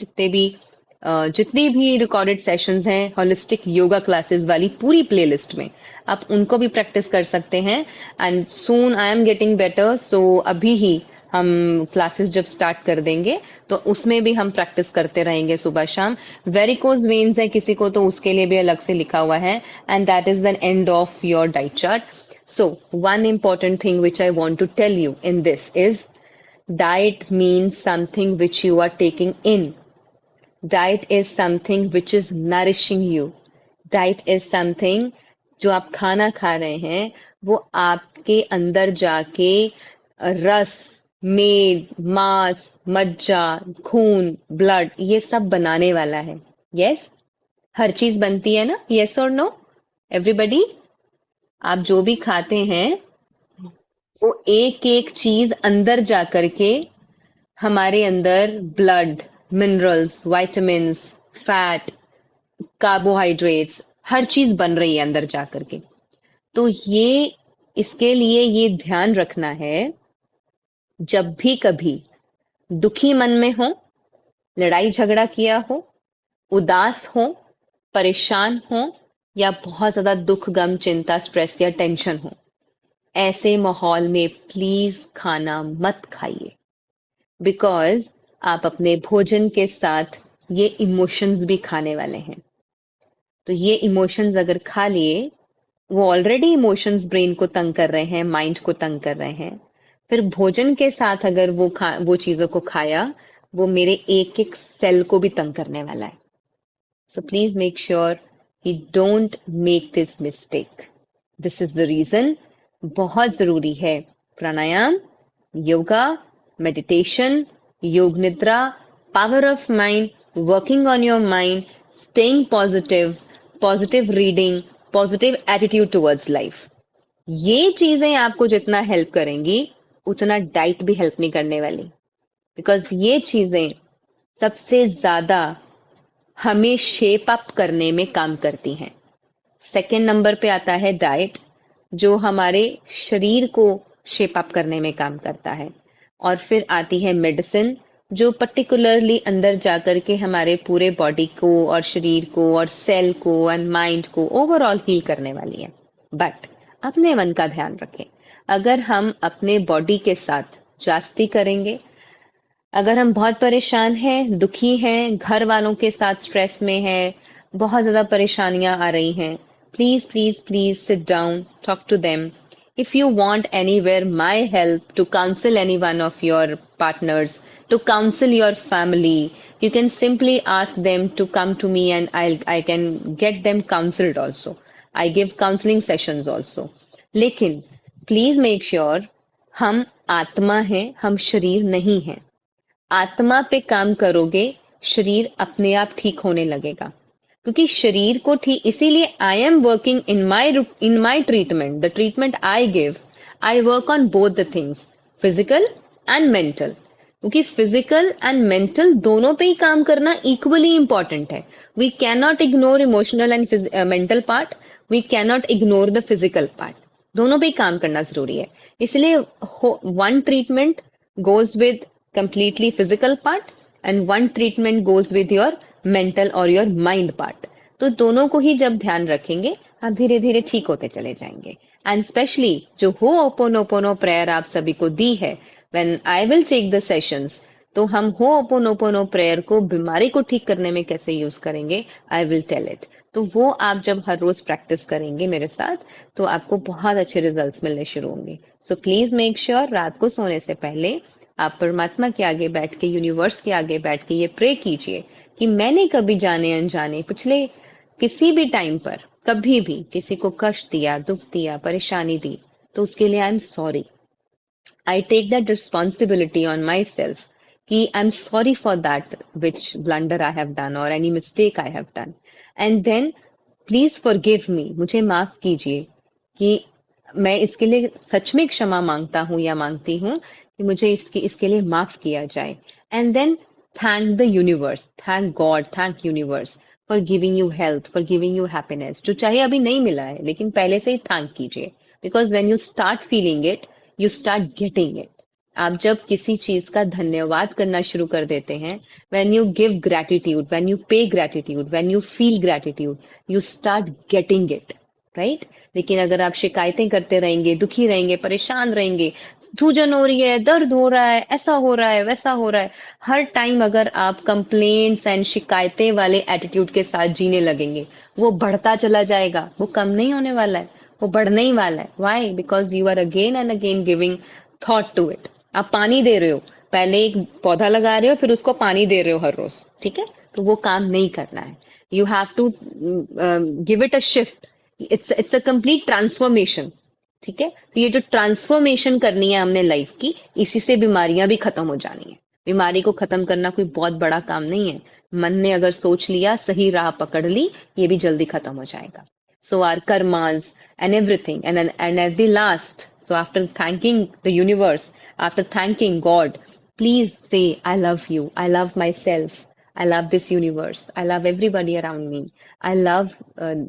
जितनी भी रिकॉर्डेड सेशंस हैं होलिस्टिक योगा क्लासेस वाली पूरी प्लेलिस्ट में, आप उनको भी प्रैक्टिस कर सकते हैं। And soon I am getting better, so अभी ही हम क्लासेस जब स्टार्ट कर देंगे तो उसमें भी हम प्रैक्टिस करते रहेंगे सुबह शाम। वेरिकोज वेन्स है किसी को तो उसके लिए भी अलग से लिखा हुआ है, and that is the end of your diet chart. So one important thing which I want to tell you in this is diet means something which you are taking in. Diet is something which is nourishing you. Diet is something जो आप खाना खा रहे हैं वो आपके अंदर जाके रस, मेद, मांस, मज्जा, खून, ब्लड ये सब बनाने वाला है। यस, हर चीज बनती है ना, यस और नो? एवरीबॉडी, आप जो भी खाते हैं वो एक एक चीज अंदर जा करके हमारे अंदर blood, minerals, vitamins, fat, carbohydrates, हर चीज बन रही है अंदर जा करके। तो ये इसके लिए ये ध्यान रखना है, जब भी कभी दुखी मन में हो, लड़ाई झगड़ा किया हो, उदास हो, परेशान हो, या बहुत ज्यादा दुख, गम, चिंता, स्ट्रेस या टेंशन हो, ऐसे माहौल में प्लीज खाना मत खाइए। बिकॉज आप अपने भोजन के साथ ये इमोशंस भी खाने वाले हैं। तो ये इमोशंस अगर खा लिए, वो ऑलरेडी इमोशंस ब्रेन को तंग कर रहे हैं, माइंड को तंग कर रहे हैं, फिर भोजन के साथ अगर वो चीजों को खाया, वो मेरे एक एक सेल को भी तंग करने वाला है। सो प्लीज मेक श्योर कि don't make this mistake. This is the reason. बहुत जरूरी है pranayama, yoga, meditation, yoga nidra, power of mind, working on your mind, staying positive, positive reading, positive attitude towards life. ये चीजें आपको जितना हेल्प करेंगी, उतना डाइट भी हेल्प नहीं करने वाली। बिकॉज ये चीजें सबसे ज्यादा हमें शेप अप करने में काम करती हैं। सेकेंड नंबर पे आता है डाइट, जो हमारे शरीर को शेप अप करने में काम करता है। और फिर आती है मेडिसिन, जो पर्टिकुलरली अंदर जाकर के हमारे पूरे बॉडी को और शरीर को और सेल को एंड माइंड को ओवरऑल हील करने वाली है। बट अपने मन का ध्यान रखें। अगर हम अपने बॉडी के साथ जास्ती करेंगे, अगर हम बहुत परेशान हैं, दुखी हैं, घर वालों के साथ स्ट्रेस में हैं, बहुत ज्यादा परेशानियां आ रही हैं, please please please sit down, talk to them. If you want anywhere my help to counsel any one of your partners, to counsel your family, you can simply ask them to come to me and I can get them counseled also. I give counseling sessions also. लेकिन please make sure हम आत्मा हैं, हम शरीर नहीं हैं। आत्मा पे काम करोगे, शरीर अपने आप ठीक होने लगेगा। क्योंकि शरीर को ठीक, इसीलिए I am working in my treatment, the treatment I give, I work on both the things, physical and mental. क्योंकि फिजिकल एंड मेंटल दोनों पे ही काम करना इक्वली इंपॉर्टेंट है। We can not ignore emotional and mental part, we can not ignore the physical part. दोनों पे ही काम करना जरूरी है। इसलिए one treatment goes with completely physical part and one treatment goes with your mental or your mind part. तो दोनों को ही जब ध्यान रखेंगे, आप धीरे धीरे ठीक होते चले जाएंगे। एंड स्पेशली जो होओपोनोपोनो प्रेयर आप सभी को दी है, when I will take the sessions, तो हम होओपोनोपोनो प्रेयर को बीमारी को ठीक करने में कैसे यूज करेंगे, I will tell it. तो वो आप जब हर रोज प्रैक्टिस करेंगे मेरे साथ, तो आपको बहुत अच्छे रिजल्ट्स मिलने शुरू होंगे। सो प्लीज मेक श्योर रात को सोने से पहले आप परमात्मा के आगे बैठ के, यूनिवर्स के आगे बैठ के ये प्रे कीजिए कि मैंने कभी जाने अनजाने पिछले किसी भी टाइम पर कभी भी किसी को कष्ट दिया, दुख दिया, परेशानी दी, तो उसके लिए I am sorry. I take that responsibility on myself कि I am sorry for that which blunder I have done और any mistake I have done, and then please forgive me, मुझे माफ कीजिए कि मैं इसके लिए सच में क्षमा मांगता हूं या मांगती हूँ कि मुझे इसके लिए माफ किया जाए। And then thank the universe, thank God, thank universe for giving you health, for giving you happiness, जो चाहे अभी नहीं मिला है लेकिन पहले से ही थैंक कीजिए। Because when you start feeling it, you start getting it. आप जब किसी चीज का धन्यवाद करना शुरू कर देते हैं, when you give gratitude, when you pay gratitude, when you feel gratitude, you start getting it, right? लेकिन अगर आप शिकायतें करते रहेंगे, दुखी रहेंगे, परेशान रहेंगे, सूजन हो रही है, दर्द हो रहा है, ऐसा हो रहा है, वैसा हो रहा है, हर टाइम अगर आप कंप्लेंट्स एंड शिकायतें वाले एटीट्यूड के साथ जीने लगेंगे, वो बढ़ता चला जाएगा, वो कम नहीं होने वाला है, वो बढ़ने ही वाला है। Why? Because you are again and again giving thought to it. आप पानी दे रहे हो, पहले एक पौधा लगा रहे हो, फिर उसको पानी दे रहे हो हर रोज, ठीक है? तो वो काम नहीं करना है। You have to give it a shift. It's a complete transformation, ठीक है? तो ये जो ट्रांसफॉर्मेशन करनी है हमने लाइफ की, इसी से बीमारियां भी खत्म हो जानी है। बीमारी को खत्म करना कोई बहुत बड़ा काम नहीं है। मन ने अगर सोच लिया, सही राह पकड़ ली, ये भी जल्दी खत्म हो जाएगा। So our karmas and everything. And at the last, so after thanking the universe, after thanking God, please say, I love you. I love myself. I love this universe. I love everybody around me. I love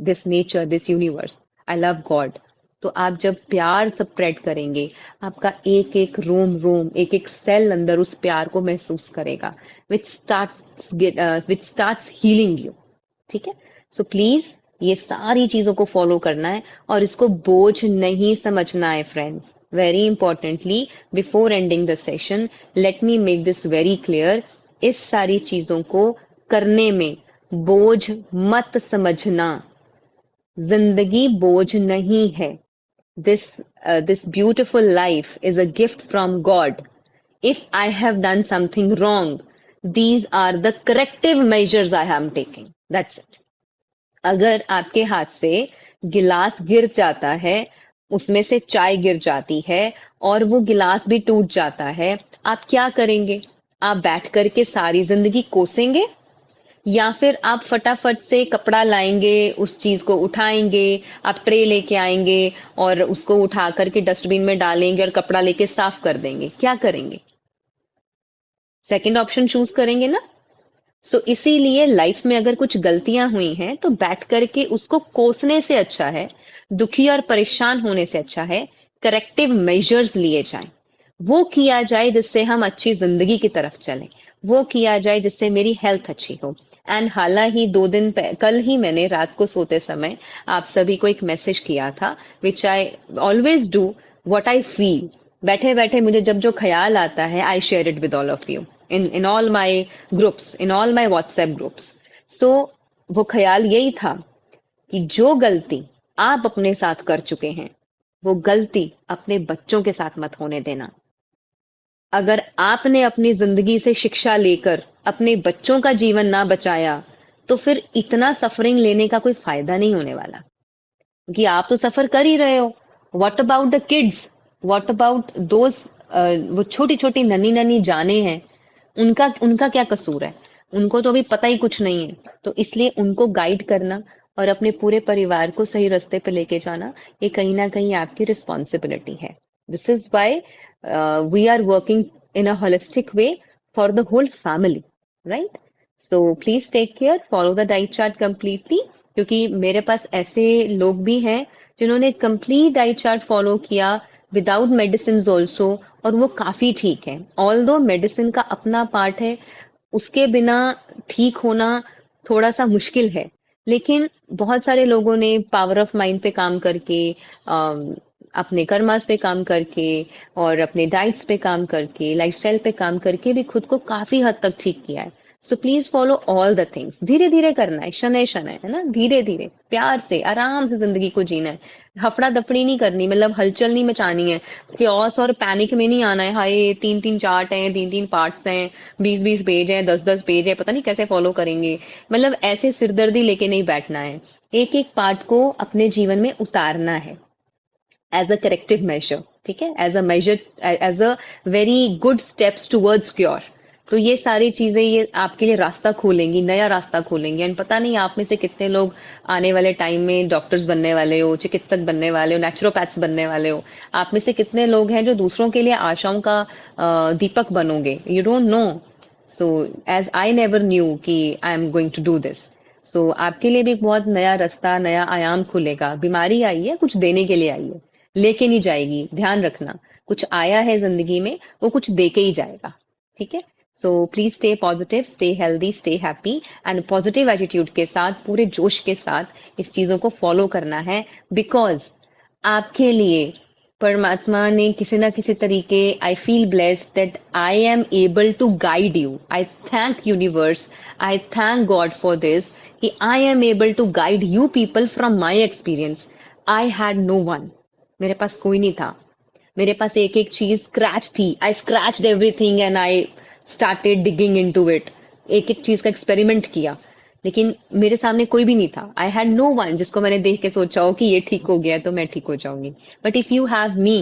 this nature, this universe. I love God. तो आप जब प्यार spread करेंगे, आपका एक एक रोम एक एक सेल अंदर उस प्यार को महसूस करेगा, विच स्टार्ट्स हीलिंग यू. ठीक है. सो प्लीज ये सारी चीजों को फॉलो करना है और इसको बोझ नहीं समझना है friends. Very importantly, before ending the session, let me make this very clear. इस सारी चीजों को करने में बोझ मत समझना. जिंदगी बोझ नहीं है. This beautiful life is a gift from God. If I have done something wrong, these are the corrective measures I am taking. That's it. अगर आपके हाथ से गिलास गिर जाता है, उसमें से चाय गिर जाती है और वो गिलास भी टूट जाता है, आप क्या करेंगे? आप बैठ करके सारी जिंदगी कोसेंगे या फिर आप फटाफट से कपड़ा लाएंगे, उस चीज को उठाएंगे, आप ट्रे लेके आएंगे और उसको उठा करके डस्टबिन में डालेंगे और कपड़ा लेके साफ कर देंगे? क्या करेंगे? सेकंड ऑप्शन चूज करेंगे ना. सो इसीलिए लाइफ में अगर कुछ गलतियां हुई हैं तो बैठ करके उसको कोसने से अच्छा है, दुखी और परेशान होने से अच्छा है, करेक्टिव मेजर्स लिए जाएं. वो किया जाए जिससे हम अच्छी जिंदगी की तरफ चलें. वो किया जाए जिससे मेरी हेल्थ अच्छी हो. एंड हालांकि कल ही मैंने रात को सोते समय आप सभी को एक मैसेज किया था, which I always do. What I feel, बैठे बैठे मुझे जब जो ख्याल आता है, I share it with all of you in all my groups, in all my WhatsApp groups. So वो ख्याल यही था कि जो गलती आप अपने साथ कर चुके हैं, वो गलती अपने बच्चों के साथ मत होने देना. अगर आपने अपनी जिंदगी से शिक्षा लेकर अपने बच्चों का जीवन ना बचाया, तो फिर इतना सफरिंग लेने का कोई फायदा नहीं होने वाला, क्योंकि आप तो सफर कर ही रहे हो. What about the kids, what about those, वो छोटी छोटी नन्ही नन्ही जाने हैं, उनका उनका क्या कसूर है? उनको तो अभी पता ही कुछ नहीं है. तो इसलिए उनको गाइड करना और अपने पूरे परिवार को सही रास्ते पे लेके जाना, ये कहीं ना कहीं आपकी रिस्पॉन्सिबिलिटी है. This is why we are working in a holistic way for the whole family, right? So please take care, follow the diet chart completely, क्योंकि मेरे पास ऐसे लोग भी हैं जिन्होंने कंप्लीट डाइट चार्ट फॉलो किया विदाउट मेडिसिन ऑल्सो, और वो काफी ठीक है. ऑल्दो मेडिसिन का अपना पार्ट है, उसके बिना ठीक होना थोड़ा सा मुश्किल है, लेकिन बहुत सारे लोगों ने पावर ऑफ माइंड पे काम करके, अपने कर्मास पे काम करके और अपने डाइट्स पे काम करके, लाइफस्टाइल पे काम करके भी खुद को काफी हद तक ठीक किया है. So please follow all the things. धीरे धीरे करना है, शनै शनै, है ना, धीरे धीरे प्यार से आराम से जिंदगी को जीना है. हफड़ा दफड़ी नहीं करनी, मतलब हलचल नहीं मचानी है, क्योस और पैनिक में नहीं आना है. हाय 3-3 चार्ट हैं, 3-3 पार्ट्स हैं, 20-20 पेज हैं, 10-10 पेज है, पता नहीं कैसे फॉलो करेंगे. मतलब ऐसे सिरदर्दी लेके नहीं बैठना है. एक एक पार्ट को अपने जीवन में उतारना है एज अ करेक्टिव मेजर. ठीक है, as a measure, as a very good steps towards cure. तो ये सारी चीजें ये आपके लिए रास्ता खोलेंगी, नया रास्ता खोलेंगी. एंड पता नहीं आप में से कितने लोग आने वाले टाइम में डॉक्टर्स बनने वाले हो, चिकित्सक बनने वाले हो, नेचुरोपैथ्स बनने वाले हो. आप में से कितने लोग हैं जो दूसरों के लिए आशाओं का दीपक बनोगे. You don't know. So as I never knew कि I am going to do this. So आपके लिए भी एक बहुत नया रास्ता, नया आयाम खुलेगा. बीमारी आई है, कुछ देने के लिए आई है, लेके नहीं जाएगी. ध्यान रखना, कुछ आया है जिंदगी में, वो कुछ दे के ही जाएगा. ठीक है. So please stay positive, stay healthy, stay happy and positive attitude के साथ, पूरे जोश के साथ इस चीजों को फॉलो करना है. बिकॉज आपके लिए परमात्मा ने किसी ना किसी तरीके, I feel blessed that I am able to guide you. I thank universe, I thank God for this कि I am able to guide you people from my experience. I had no one. मेरे पास कोई नहीं था. मेरे पास एक एक चीज स्क्रैच थी. I scratched everything and I started digging into it. एक एक चीज का एक्सपेरिमेंट किया, लेकिन मेरे सामने कोई भी नहीं था. आई हैड नो वन जिसको मैंने देख के सोचा हो कि ये ठीक हो गया तो मैं ठीक हो जाऊंगी. But if you have me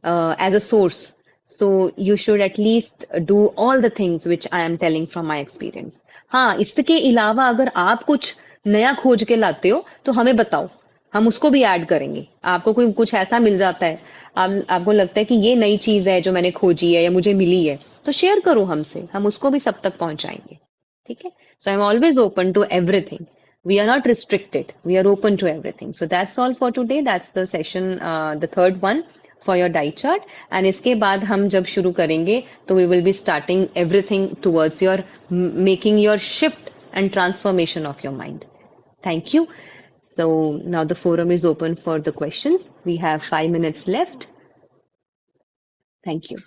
as a source, so you should at least do all the things which I am telling from my experience. हाँ, इसके अलावा अगर आप कुछ नया खोज के लाते हो तो हमें बताओ. हम उसको भी ऐड करेंगे। आपको कोई कुछ ऐसा मिल जाता है, आपको लगता है कि ये नई चीज है जो मैंने खोजी है या मुझे मिली है, तो शेयर करो हमसे, हम उसको भी सब तक पहुंचाएंगे। ठीक है? So I am always open to everything. We are not restricted. We are open to everything. So that's all for today. That's the session, the third one for your diet chart. And इसके बाद हम जब शुरू करेंगे तो we will be starting everything towards your making your shift and transformation of your mind. Thank you. So now the forum is open for the questions. We have 5 minutes left. Thank you.